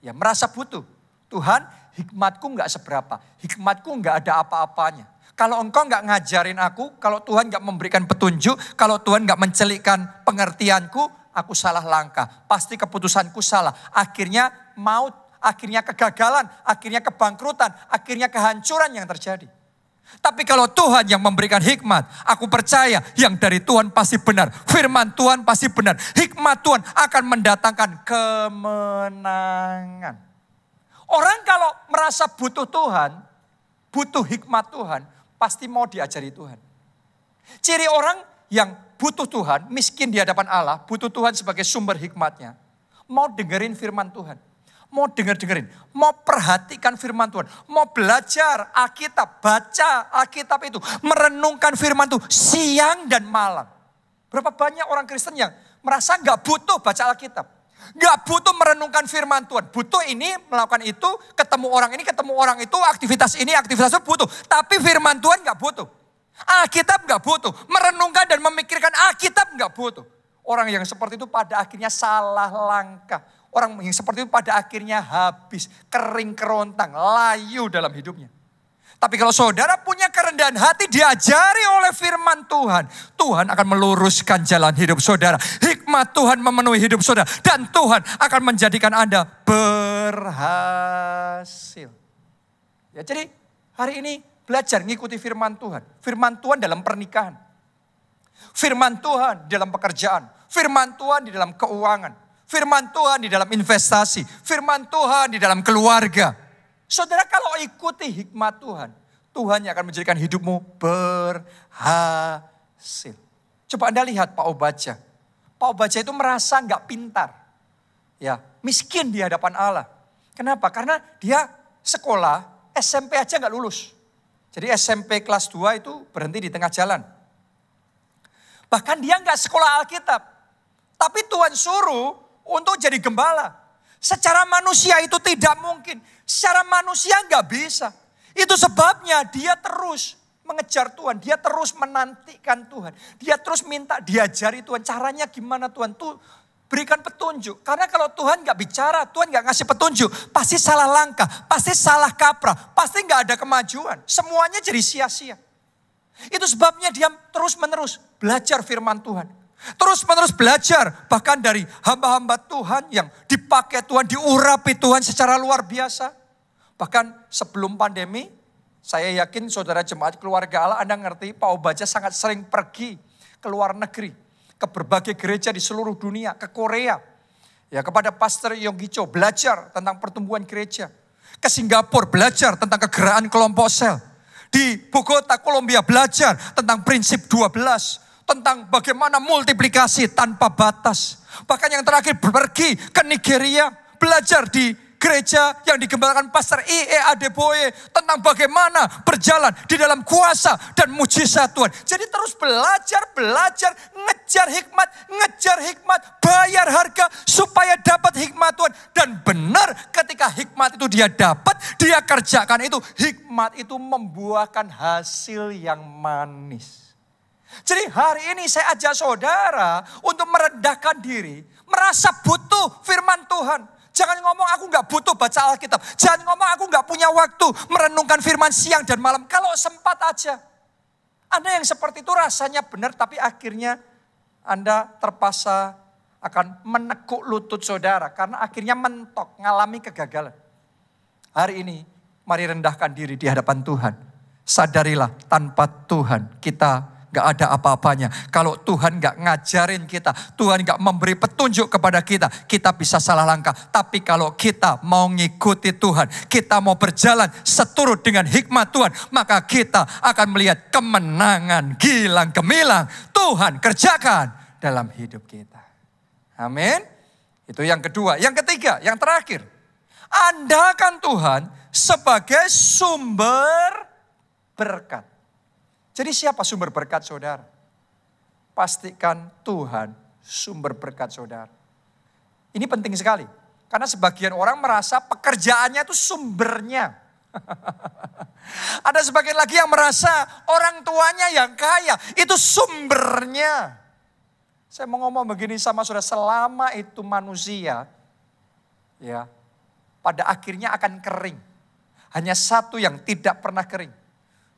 Speaker 1: Ya, merasa butuh. Tuhan, hikmatku enggak seberapa, hikmatku enggak ada apa-apanya. Kalau engkau enggak ngajarin aku, kalau Tuhan enggak memberikan petunjuk, kalau Tuhan enggak mencelikkan pengertianku, aku salah langkah. Pasti keputusanku salah. Akhirnya maut, akhirnya kegagalan, akhirnya kebangkrutan, akhirnya kehancuran yang terjadi. Tapi kalau Tuhan yang memberikan hikmat, aku percaya yang dari Tuhan pasti benar. Firman Tuhan pasti benar. Hikmat Tuhan akan mendatangkan kemenangan. Orang kalau merasa butuh Tuhan, butuh hikmat Tuhan, pasti mau diajari Tuhan. Ciri orang yang butuh Tuhan, miskin di hadapan Allah, butuh Tuhan sebagai sumber hikmatnya. Mau dengerin firman Tuhan. Mau dengerin, mau perhatikan firman Tuhan. Mau belajar Alkitab, baca Alkitab itu. Merenungkan firman Tuhan siang dan malam. Berapa banyak orang Kristen yang merasa gak butuh baca Alkitab. Gak butuh merenungkan firman Tuhan. Butuh ini, melakukan itu, ketemu orang itu, aktivitas ini, aktivitas itu butuh. Tapi firman Tuhan gak butuh. Alkitab gak butuh. Merenungkan dan memikirkan Alkitab gak butuh. Orang yang seperti itu pada akhirnya salah langkah. Orang yang seperti itu pada akhirnya habis, kering kerontang, layu dalam hidupnya. Tapi kalau saudara punya kerendahan hati diajari oleh firman Tuhan. Tuhan akan meluruskan jalan hidup saudara. Hikmat Tuhan memenuhi hidup saudara. Dan Tuhan akan menjadikan Anda berhasil. Ya, jadi hari ini belajar ngikuti firman Tuhan. Firman Tuhan dalam pernikahan. Firman Tuhan di dalam pekerjaan. Firman Tuhan di dalam keuangan. Firman Tuhan di dalam investasi. Firman Tuhan di dalam keluarga. Saudara kalau ikuti hikmat Tuhan. Tuhan yang akan menjadikan hidupmu berhasil. Coba Anda lihat Pak Obadja. Pak Obadja itu merasa gak pintar. Ya, miskin di hadapan Allah. Kenapa? Karena dia sekolah SMP aja gak lulus. Jadi SMP kelas 2 itu berhenti di tengah jalan. Bahkan dia gak sekolah Alkitab. Tapi Tuhan suruh untuk jadi gembala. Secara manusia itu tidak mungkin. Secara manusia nggak bisa. Itu sebabnya dia terus mengejar Tuhan. Dia terus menantikan Tuhan. Dia terus minta diajari Tuhan. Caranya gimana Tuhan? Tuh berikan petunjuk. Karena kalau Tuhan nggak bicara, Tuhan nggak ngasih petunjuk. Pasti salah langkah. Pasti salah kaprah. Pasti nggak ada kemajuan. Semuanya jadi sia-sia. Itu sebabnya dia terus menerus belajar firman Tuhan. Terus menerus belajar bahkan dari hamba-hamba Tuhan yang dipakai Tuhan, diurapi Tuhan secara luar biasa. Bahkan sebelum pandemi, saya yakin saudara jemaat keluarga Allah Anda ngerti Pak Obadja sangat sering pergi ke luar negeri. Ke berbagai gereja di seluruh dunia, ke Korea. Ya, kepada Pastor Yonggi Cho belajar tentang pertumbuhan gereja. Ke Singapura belajar tentang kegerakan kelompok sel. Di Bogota, Kolombia belajar tentang prinsip 12. Tentang bagaimana multiplikasi tanpa batas. Bahkan yang terakhir pergi ke Nigeria. Belajar di gereja yang digembalakan Pastor I.E. Adeboye. Tentang bagaimana berjalan di dalam kuasa dan mujizat Tuhan. Jadi terus belajar. Ngejar hikmat. Bayar harga supaya dapat hikmat Tuhan. Dan benar ketika hikmat itu dia dapat. Dia kerjakan itu. Hikmat itu membuahkan hasil yang manis. Jadi hari ini saya ajak saudara untuk merendahkan diri. Merasa butuh firman Tuhan. Jangan ngomong aku gak butuh baca Alkitab. Jangan ngomong aku gak punya waktu merenungkan firman siang dan malam. Kalau sempat aja. Anda yang seperti itu rasanya benar tapi akhirnya Anda terpaksa akan menekuk lutut saudara. Karena akhirnya mentok, ngalami kegagalan. Hari ini mari rendahkan diri di hadapan Tuhan. Sadarilah tanpa Tuhan kita gak ada apa-apanya. Kalau Tuhan gak ngajarin kita, Tuhan gak memberi petunjuk kepada kita, kita bisa salah langkah. Tapi kalau kita mau ngikuti Tuhan, kita mau berjalan seturut dengan hikmat Tuhan, maka kita akan melihat kemenangan gilang gemilang Tuhan kerjakan dalam hidup kita. Amin. Itu yang kedua. Yang ketiga, yang terakhir. Andalkan Tuhan sebagai sumber berkat. Jadi siapa sumber berkat saudara? Pastikan Tuhan sumber berkat saudara. Ini penting sekali. Karena sebagian orang merasa pekerjaannya itu sumbernya. Ada sebagian lagi yang merasa orang tuanya yang kaya itu sumbernya. Saya mau ngomong begini sama saudara, selama itu manusia ya pada akhirnya akan kering. Hanya satu yang tidak pernah kering.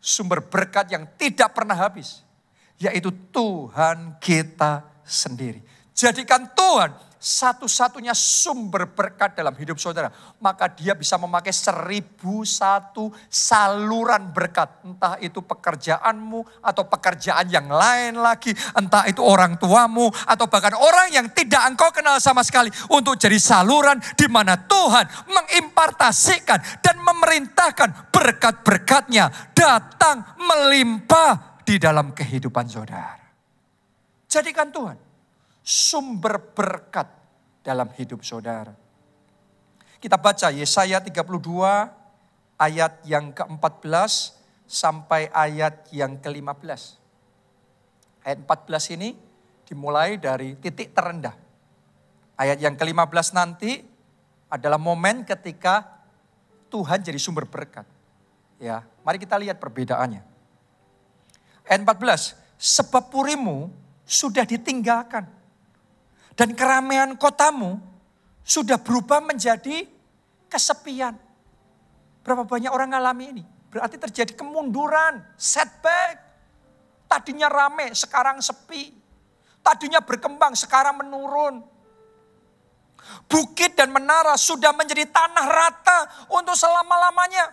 Speaker 1: Sumber berkat yang tidak pernah habis. Yaitu Tuhan kita sendiri. Jadikan Tuhan satu-satunya sumber berkat dalam hidup saudara, maka dia bisa memakai 1001 saluran berkat. Entah itu pekerjaanmu atau pekerjaan yang lain lagi, entah itu orang tuamu atau bahkan orang yang tidak engkau kenal sama sekali, untuk jadi saluran di mana Tuhan mengimpartasikan dan memerintahkan berkat-berkatnya datang melimpah di dalam kehidupan saudara. Jadikan Tuhan sumber berkat dalam hidup saudara. Kita baca Yesaya 32 ayat yang ke-14 sampai ayat yang ke-15. Ayat 14 ini dimulai dari titik terendah. Ayat yang ke-15 nanti adalah momen ketika Tuhan jadi sumber berkat. Ya, mari kita lihat perbedaannya. Ayat 14, sebab purimu sudah ditinggalkan dan keramaian kotamu sudah berubah menjadi kesepian. Berapa banyak orang ngalami ini? Berarti terjadi kemunduran, setback. Tadinya rame, sekarang sepi. Tadinya berkembang, sekarang menurun. Bukit dan menara sudah menjadi tanah rata untuk selama-lamanya.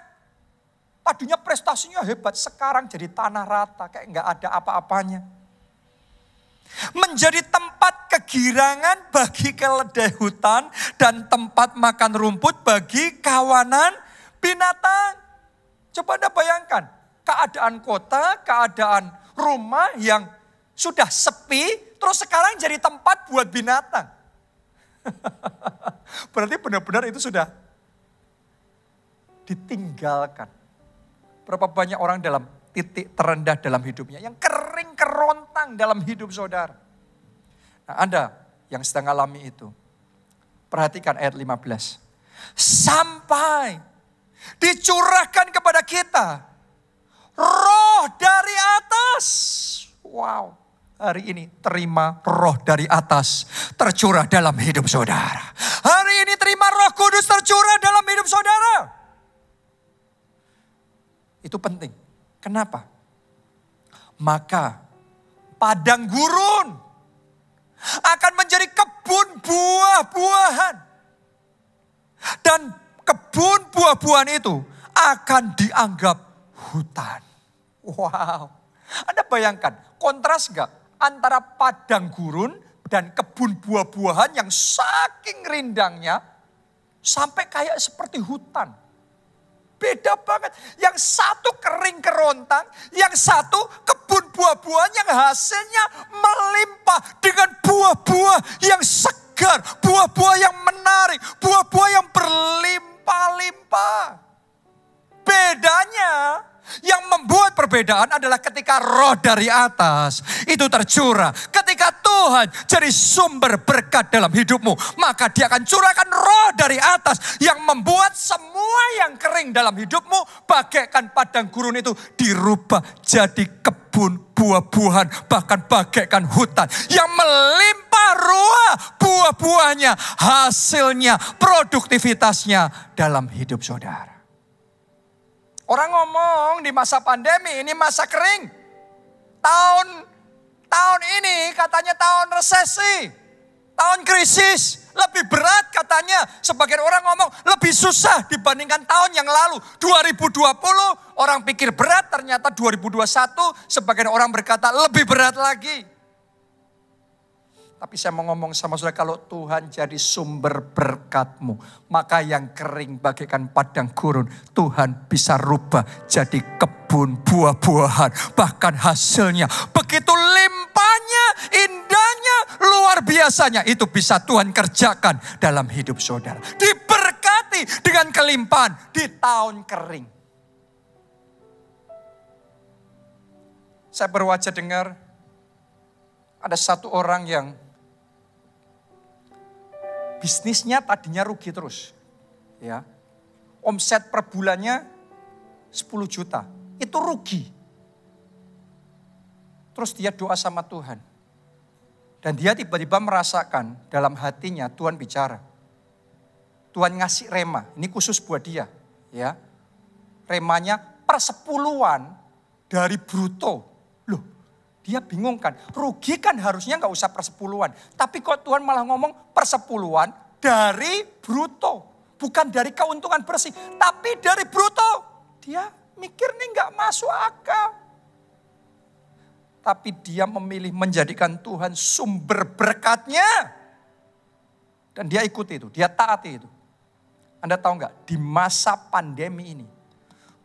Speaker 1: Tadinya prestasinya hebat, sekarang jadi tanah rata, kayak nggak ada apa-apanya. Menjadi tempat kegirangan bagi keledai hutan dan tempat makan rumput bagi kawanan binatang. Coba Anda bayangkan, keadaan kota, keadaan rumah yang sudah sepi, terus sekarang jadi tempat buat binatang. Berarti benar-benar itu sudah ditinggalkan. Berapa banyak orang dalam titik terendah dalam hidupnya, yang kering kerontang dalam hidup saudara. Nah, Anda yang sedang alami itu, perhatikan ayat 15. Sampai dicurahkan kepada kita roh dari atas. Wow, hari ini terima roh dari atas tercurah dalam hidup saudara. Hari ini terima Roh Kudus tercurah dalam hidup saudara. Itu penting. Kenapa? Maka padang gurun akan menjadi kebun buah-buahan. Dan kebun buah-buahan itu akan dianggap hutan. Wow. Anda bayangkan, kontras gak antara padang gurun dan kebun buah-buahan yang saking rindangnya sampai kayak seperti hutan. Beda banget. Yang satu kering kerontang, yang satu kebun buah-buahan yang hasilnya melimpah dengan buah-buah yang segar, buah-buah yang menarik, buah-buah yang berlimpah-limpah. Bedanya, yang membuat perbedaan adalah ketika roh dari atas itu tercurah. Ketika Tuhan jadi sumber berkat dalam hidupmu, maka dia akan curahkan roh dari atas yang membuat semua yang kering dalam hidupmu, bagaikan padang gurun itu dirubah jadi kebun buah-buahan, bahkan bagaikan hutan yang melimpah ruah buah-buahnya, hasilnya, produktivitasnya dalam hidup saudara. Orang ngomong di masa pandemi ini masa kering. Tahun ini katanya tahun resesi, tahun krisis, lebih berat katanya. Sebagian orang ngomong lebih susah dibandingkan tahun yang lalu. 2020 orang pikir berat, ternyata 2021 sebagian orang berkata lebih berat lagi. Tapi saya mau ngomong sama saudara, kalau Tuhan jadi sumber berkatmu, maka yang kering bagaikan padang gurun, Tuhan bisa rubah jadi kebun buah-buahan. Bahkan hasilnya begitu limpahnya, indahnya, luar biasanya. Itu bisa Tuhan kerjakan dalam hidup saudara. Diberkati dengan kelimpahan di tahun kering. Saya baru aja dengar ada satu orang yang bisnisnya tadinya rugi terus. Ya. Omset per bulannya 10 juta. Itu rugi. Terus dia doa sama Tuhan. Dan dia tiba-tiba merasakan dalam hatinya Tuhan bicara. Tuhan ngasih rema. Ini khusus buat dia. Ya. Remanya per 10-an dari bruto. Loh, Dia bingung kan, rugi kan harusnya nggak usah persepuluhan. Tapi kok Tuhan malah ngomong persepuluhan dari bruto. Bukan dari keuntungan bersih, tapi dari bruto. Dia mikir nih nggak masuk akal. Tapi dia memilih menjadikan Tuhan sumber berkatnya. Dan dia ikuti itu, dia taati itu. Anda tahu nggak, di masa pandemi ini,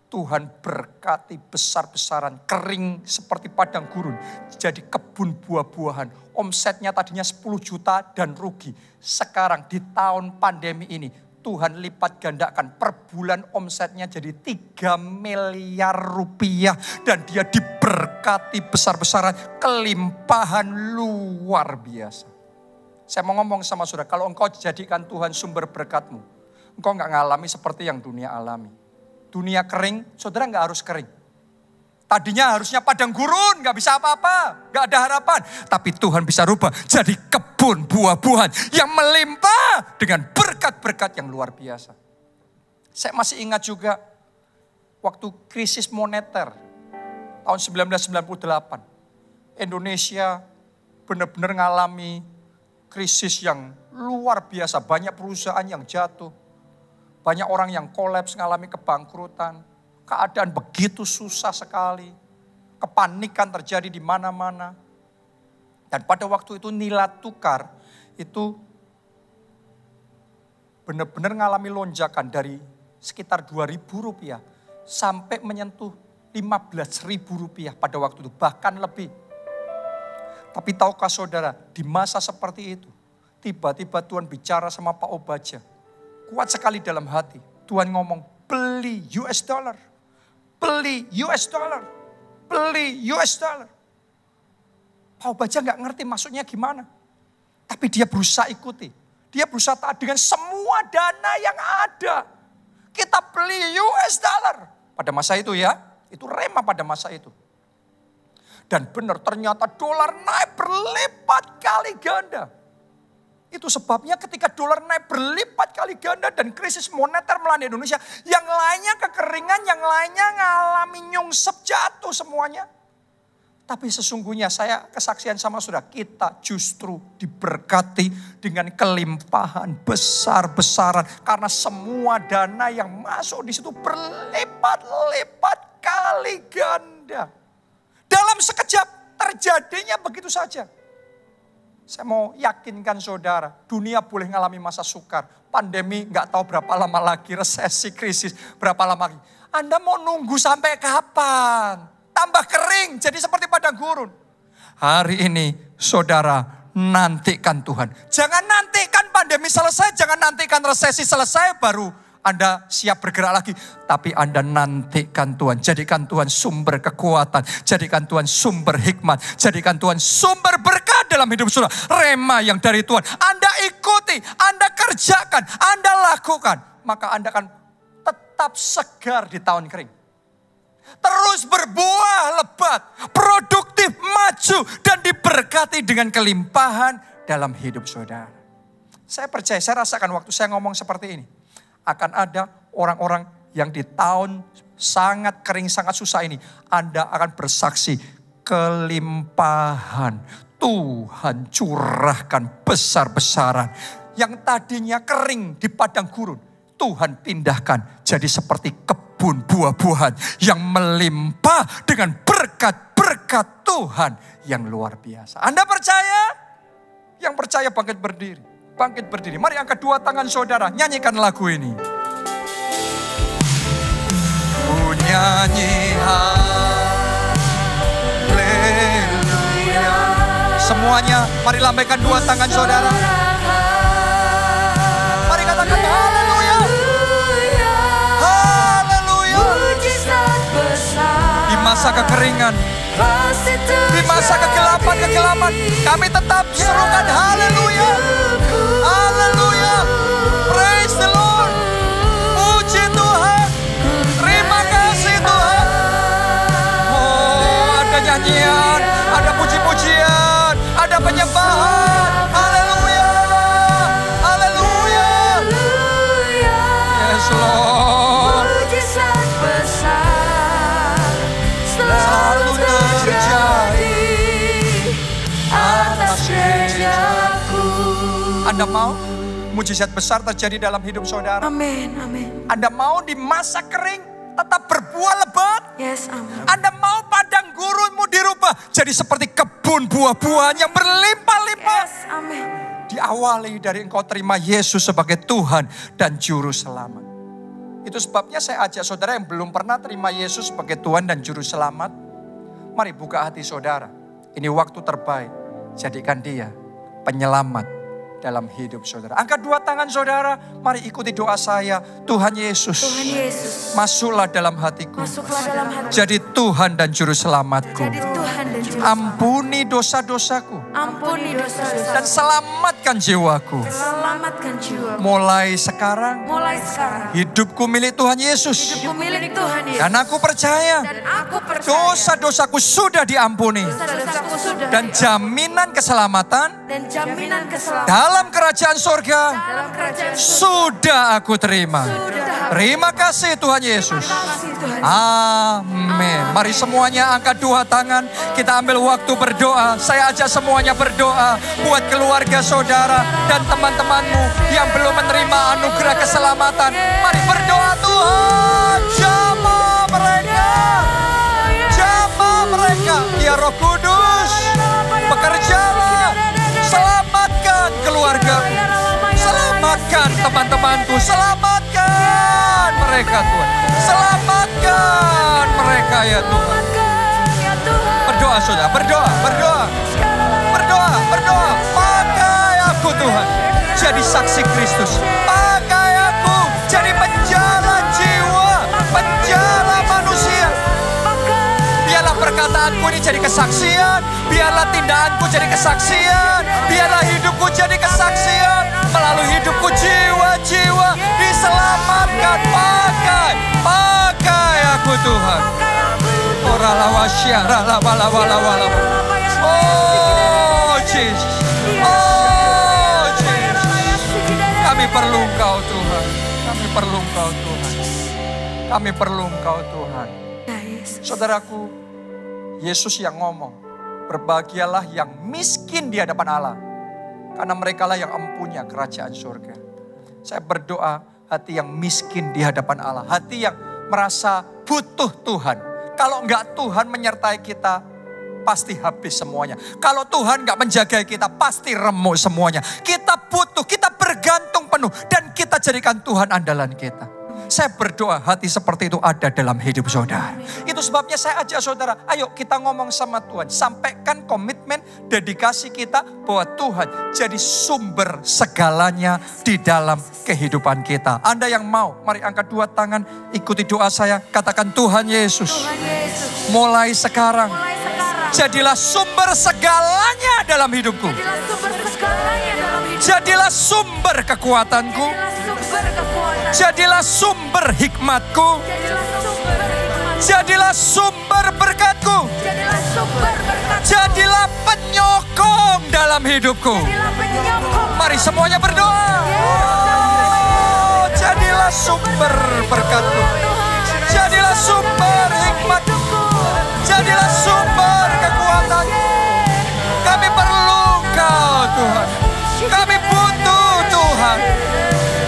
Speaker 1: Tuhan berkati besar-besaran, kering seperti padang gurun. Jadi kebun buah-buahan, omsetnya tadinya 10 juta dan rugi. Sekarang di tahun pandemi ini, Tuhan lipat gandakan, per bulan omsetnya jadi 3 miliar rupiah. Dan dia diberkati besar-besaran, kelimpahan luar biasa. Saya mau ngomong sama saudara, kalau engkau jadikan Tuhan sumber berkatmu, engkau gak ngalami seperti yang dunia alami. Dunia kering, saudara gak harus kering. Tadinya harusnya padang gurun, gak bisa apa-apa, gak ada harapan. Tapi Tuhan bisa rubah jadi kebun buah-buahan yang melimpah dengan berkat-berkat yang luar biasa. Saya masih ingat juga waktu krisis moneter tahun 1998. Indonesia benar-benar ngalami krisis yang luar biasa. Banyak perusahaan yang jatuh. Banyak orang yang kolaps, ngalami kebangkrutan. Keadaan begitu susah sekali. Kepanikan terjadi di mana-mana. Dan pada waktu itu nilai tukar itu benar-benar ngalami lonjakan dari sekitar 2.000 rupiah sampai menyentuh 15.000 rupiah pada waktu itu. Bahkan lebih. Tapi tahukah saudara, di masa seperti itu, tiba-tiba Tuhan bicara sama Pak Obaja. Kuat sekali dalam hati. Tuhan ngomong, beli US dollar. Beli US dollar. Beli US dollar. Pak Obaja gak ngerti maksudnya gimana. Tapi dia berusaha ikuti. Dia berusaha taat dengan semua dana yang ada. Kita beli US dollar. Pada masa itu ya, itu rema pada masa itu. Dan benar ternyata dolar naik berlipat kali ganda. Itu sebabnya ketika dolar naik berlipat kali ganda dan krisis moneter melanda Indonesia. Yang lainnya kekeringan, yang lainnya ngalami nyungsep jatuh semuanya. Tapi sesungguhnya saya kesaksian sama saudara, kita justru diberkati dengan kelimpahan besar-besaran. Karena semua dana yang masuk di situ berlipat-lipat kali ganda. Dalam sekejap terjadinya begitu saja. Saya mau yakinkan saudara, dunia boleh ngalami masa sukar. Pandemi gak tahu berapa lama lagi, resesi, krisis, berapa lama lagi. Anda mau nunggu sampai kapan? Tambah kering, jadi seperti padang gurun. Hari ini saudara nantikan Tuhan. Jangan nantikan pandemi selesai, jangan nantikan resesi selesai baru Anda siap bergerak lagi. Tapi Anda nantikan Tuhan. Jadikan Tuhan sumber kekuatan. Jadikan Tuhan sumber hikmat. Jadikan Tuhan sumber berkat dalam hidup saudara. Rema yang dari Tuhan. Anda ikuti, Anda kerjakan, Anda lakukan. Maka Anda akan tetap segar di tahun kering. Terus berbuah lebat, produktif, maju, dan diberkati dengan kelimpahan dalam hidup saudara. Saya percaya, saya rasakan waktu saya ngomong seperti ini. Akan ada orang-orang yang di tahun sangat kering, sangat susah ini. Anda akan bersaksi kelimpahan. Tuhan curahkan besar-besaran. Yang tadinya kering di padang gurun. Tuhan pindahkan jadi seperti kebun buah-buahan yang melimpah dengan berkat-berkat Tuhan yang luar biasa. Anda percaya? Yang percaya bangkit berdiri. Bangkit berdiri. Mari angkat dua tangan saudara. Nyanyikan lagu ini. Ku nyanyi haleluya. Semuanya mari lambaikan dua tangan saudara. Mari katakan haleluya. Haleluya. Di masa kekeringan, di masa kegelapan, kami tetap serukan haleluya. Haleluya. Praise the Lord. Puji Tuhan. Terima kasih Tuhan. Oh, ada nyanyian, ada puji-pujian, ada penyembahan. Haleluya. Haleluya. Yes Lord. Selalu terjadi. Anda mau mujizat besar terjadi dalam hidup saudara?
Speaker 2: Amin, amin.
Speaker 1: Anda mau di masa kering tetap berbuah lebat?
Speaker 2: Yes, amin.
Speaker 1: Anda mau padang gurunmu dirubah jadi seperti kebun buah-buahan yang berlimpah-limpah?
Speaker 2: Yes, amin.
Speaker 1: Diawali dari engkau terima Yesus sebagai Tuhan dan Juru Selamat. Itu sebabnya saya ajak saudara yang belum pernah terima Yesus sebagai Tuhan dan Juru Selamat. Mari buka hati saudara. Ini waktu terbaik. Jadikan dia penyelamat dalam hidup saudara. Angkat dua tangan saudara. Mari ikuti doa saya. Tuhan Yesus.
Speaker 2: Tuhan Yesus.
Speaker 1: Masuklah dalam hatiku.
Speaker 2: Masuklah dalam hati.
Speaker 1: Jadi Tuhan dan Juru Selamatku.
Speaker 2: Jadi Tuhan dan Juru
Speaker 1: Ampuni dosa-dosaku.
Speaker 2: Ampuni dosa-dosa.
Speaker 1: Dan selamatkan jiwaku.
Speaker 2: Selamatkan jiwa.
Speaker 1: Mulai sekarang.
Speaker 2: Mulai sekarang.
Speaker 1: Hidupku milik Tuhan Yesus.
Speaker 2: Hidupku milik Tuhan Yesus.
Speaker 1: Dan aku percaya.
Speaker 2: Dan aku percaya.
Speaker 1: Dosa-dosaku sudah diampuni.
Speaker 2: Dosa-dosaku sudah.
Speaker 1: Dan jaminan keselamatan.
Speaker 2: Dan jaminan keselamatan.
Speaker 1: Dalam kerajaan surga.
Speaker 2: Dalam kerajaan surga.
Speaker 1: Sudah aku terima.
Speaker 2: Sudah.
Speaker 1: Terima kasih Tuhan Yesus.
Speaker 2: Terima kasih Tuhan.
Speaker 1: Amin. Mari semuanya angkat dua tangan. Kita ambil waktu berdoa. Saya ajak semuanya berdoa. Buat keluarga saudara dan teman-temanmu yang belum menerima anugerah keselamatan. Mari berdoa Tuhan. Jamah mereka. Jamah mereka. Ya Roh Kudus. Bekerjalah. Selamatkan keluarga. Selamatkan teman-temanku. Selamatkan mereka Tuhan. Selamatkan mereka ya Tuhan. Berdoa saudara, berdoa, berdoa. Berdoa, berdoa. Pakai aku Tuhan. Jadi saksi Kristus. Pakai aku jadi penjala jiwa. Penjala manusia. Biarlah perkataanku ini jadi kesaksian. Biarlah tindakanku jadi kesaksian. Biarlah hidupku jadi kesaksian. Melalui hidupku jiwa-jiwa diselamatkan. Pakai aku Tuhan. Oh Jesus. Oh Jesus. Kami perlu Engkau Tuhan. Kami perlu Engkau Tuhan. Kami perlu Engkau Tuhan. Saudaraku, Yesus yang ngomong, berbahagialah yang miskin di hadapan Allah. Karena merekalah yang empunya kerajaan surga. Saya berdoa hati yang miskin di hadapan Allah. Hati yang merasa butuh Tuhan. Kalau enggak Tuhan menyertai kita, pasti habis semuanya. Kalau Tuhan enggak menjaga kita, pasti remuk semuanya. Kita butuh, kita bergantung penuh. Dan kita jadikan Tuhan andalan kita. Saya berdoa hati seperti itu ada dalam hidup saudara. Itu sebabnya saya ajak saudara, ayo kita ngomong sama Tuhan. Sampaikan komitmen, dedikasi kita bahwa Tuhan jadi sumber segalanya di dalam kehidupan kita. Anda yang mau, mari angkat dua tangan, ikuti doa saya. Katakan Tuhan Yesus, mulai sekarang, jadilah sumber segalanya dalam hidupku. Jadilah sumber kekuatanku. Jadilah sumber hikmatku. Jadilah sumber berkatku. Jadilah penyokong dalam hidupku. Mari semuanya berdoa. Oh, jadilah sumber berkatku. Jadilah sumber hikmatku. Jadilah sumber kekuatanku. Kami perlu Engkau Tuhan. Kami butuh Tuhan.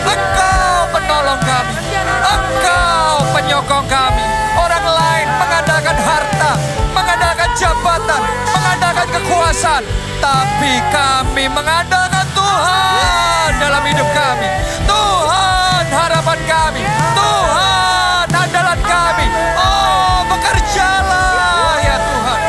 Speaker 1: Engkau penolong kami. Engkau penyokong kami. Orang lain mengandalkan harta, mengandalkan jabatan, mengandalkan kekuasaan. Tapi kami mengandalkan Tuhan dalam hidup kami. Tuhan harapan kami. Tuhan andalan kami. Oh, bekerjalah ya Tuhan.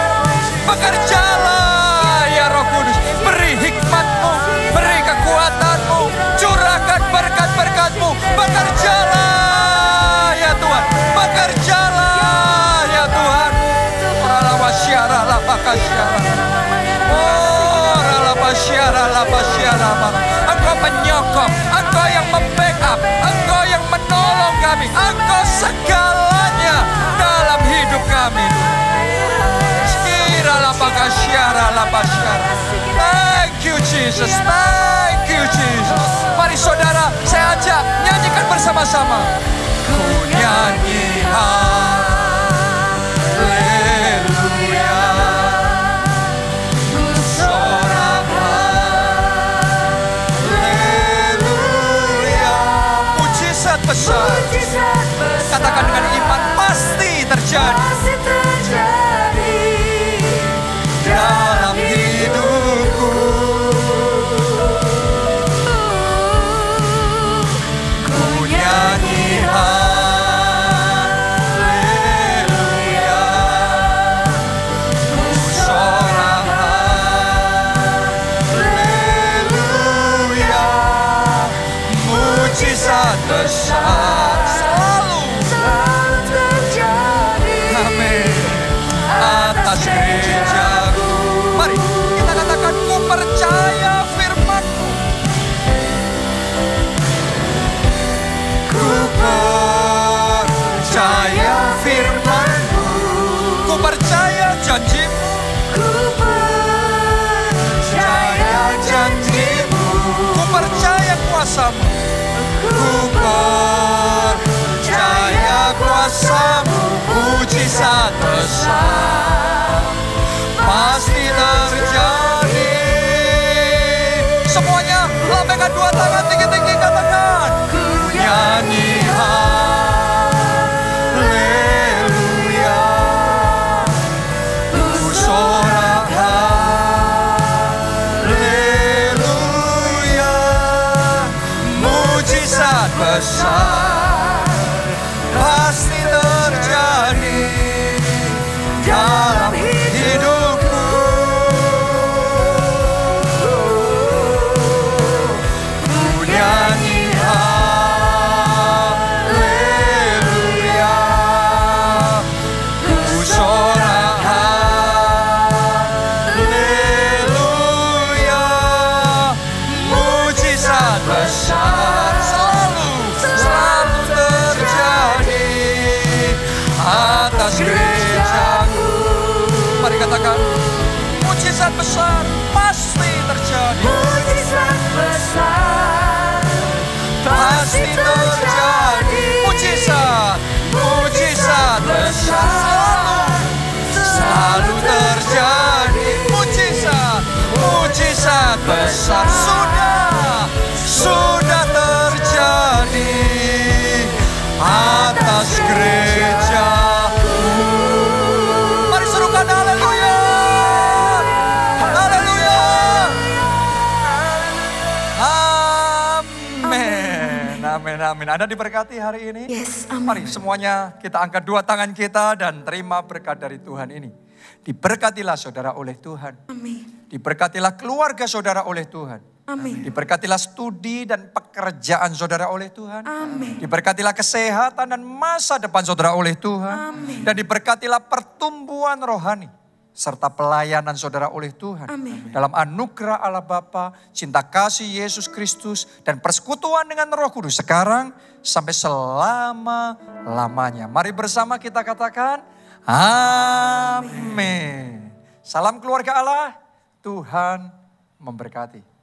Speaker 1: Bekerjalah ya Roh Kudus. Beri hikmat-Mu, beri kekuatan-Mu, curahkan berkat-berkat-Mu. Bekerjalah ya Tuhan. Bekerjalah ya Tuhan. Engkau penyokong, Engkau yang membackup, Engkau yang menolong kami, Engkau segalanya dalam hidup kami. Thank you Jesus, thank you Jesus. Mari saudara, saya ajak nyanyikan bersama-sama. Ku nyanyi haleluya, ku sorak haleluya. mujizat besar.
Speaker 2: Mujizat besar.
Speaker 1: Katakan dengan iman, pasti terjadi.
Speaker 2: Pasti terjadi
Speaker 1: Dalam hidupku. Ku nyanyi haleluya, ku sorak haleluya. Mujizat besar selalu
Speaker 2: terjadi.
Speaker 1: amin atas gerejaku. Mari kita katakan, ku percaya firman-Mu. Ku percaya firman-Mu. Ku percaya janji-Mu.
Speaker 2: Ku percaya
Speaker 1: Janji-Mu. Ku percaya kuasa-Mu. Ku percaya kuasa-Mu. Mujizat besar pasti terjadi. Semuanya lambaikan dua tangan tinggi-tinggi, katakan, ku nyanyi haleluya, ku sorak haleluya. Mujizat besar pasti terjadi dalam hidupku. Ku nyanyi haleluya, ku sorak haleluya. Mujizat besar selalu terjadi atas gerejaku. Mari katakan, mujizat besar pasti terjadi.
Speaker 2: Mujizat besar
Speaker 1: Pasti terjadi. Mujizat besar selalu terjadi. Mujizat besar sudah terjadi atas gerejaku. Mari serukan haleluya. Haleluya. Amin. Amin, amin. Anda diberkati hari ini?
Speaker 2: Yes,
Speaker 1: Mari
Speaker 2: amin.
Speaker 1: semuanya kita angkat dua tangan kita dan terima berkat dari Tuhan ini. Diberkatilah saudara oleh Tuhan.
Speaker 2: Amin.
Speaker 1: Diberkatilah keluarga saudara oleh Tuhan.
Speaker 2: Amin.
Speaker 1: Diberkatilah studi dan pekerjaan saudara oleh Tuhan.
Speaker 2: Amin.
Speaker 1: Diberkatilah kesehatan dan masa depan saudara oleh Tuhan.
Speaker 2: Amin.
Speaker 1: Dan diberkatilah pertumbuhan rohani serta pelayanan saudara oleh Tuhan.
Speaker 2: Amin.
Speaker 1: Dalam anugerah Allah Bapa, cinta kasih Yesus Kristus, dan persekutuan dengan Roh Kudus sekarang sampai selama-lamanya. Mari bersama kita katakan, amin. Salam keluarga Allah, Tuhan memberkati.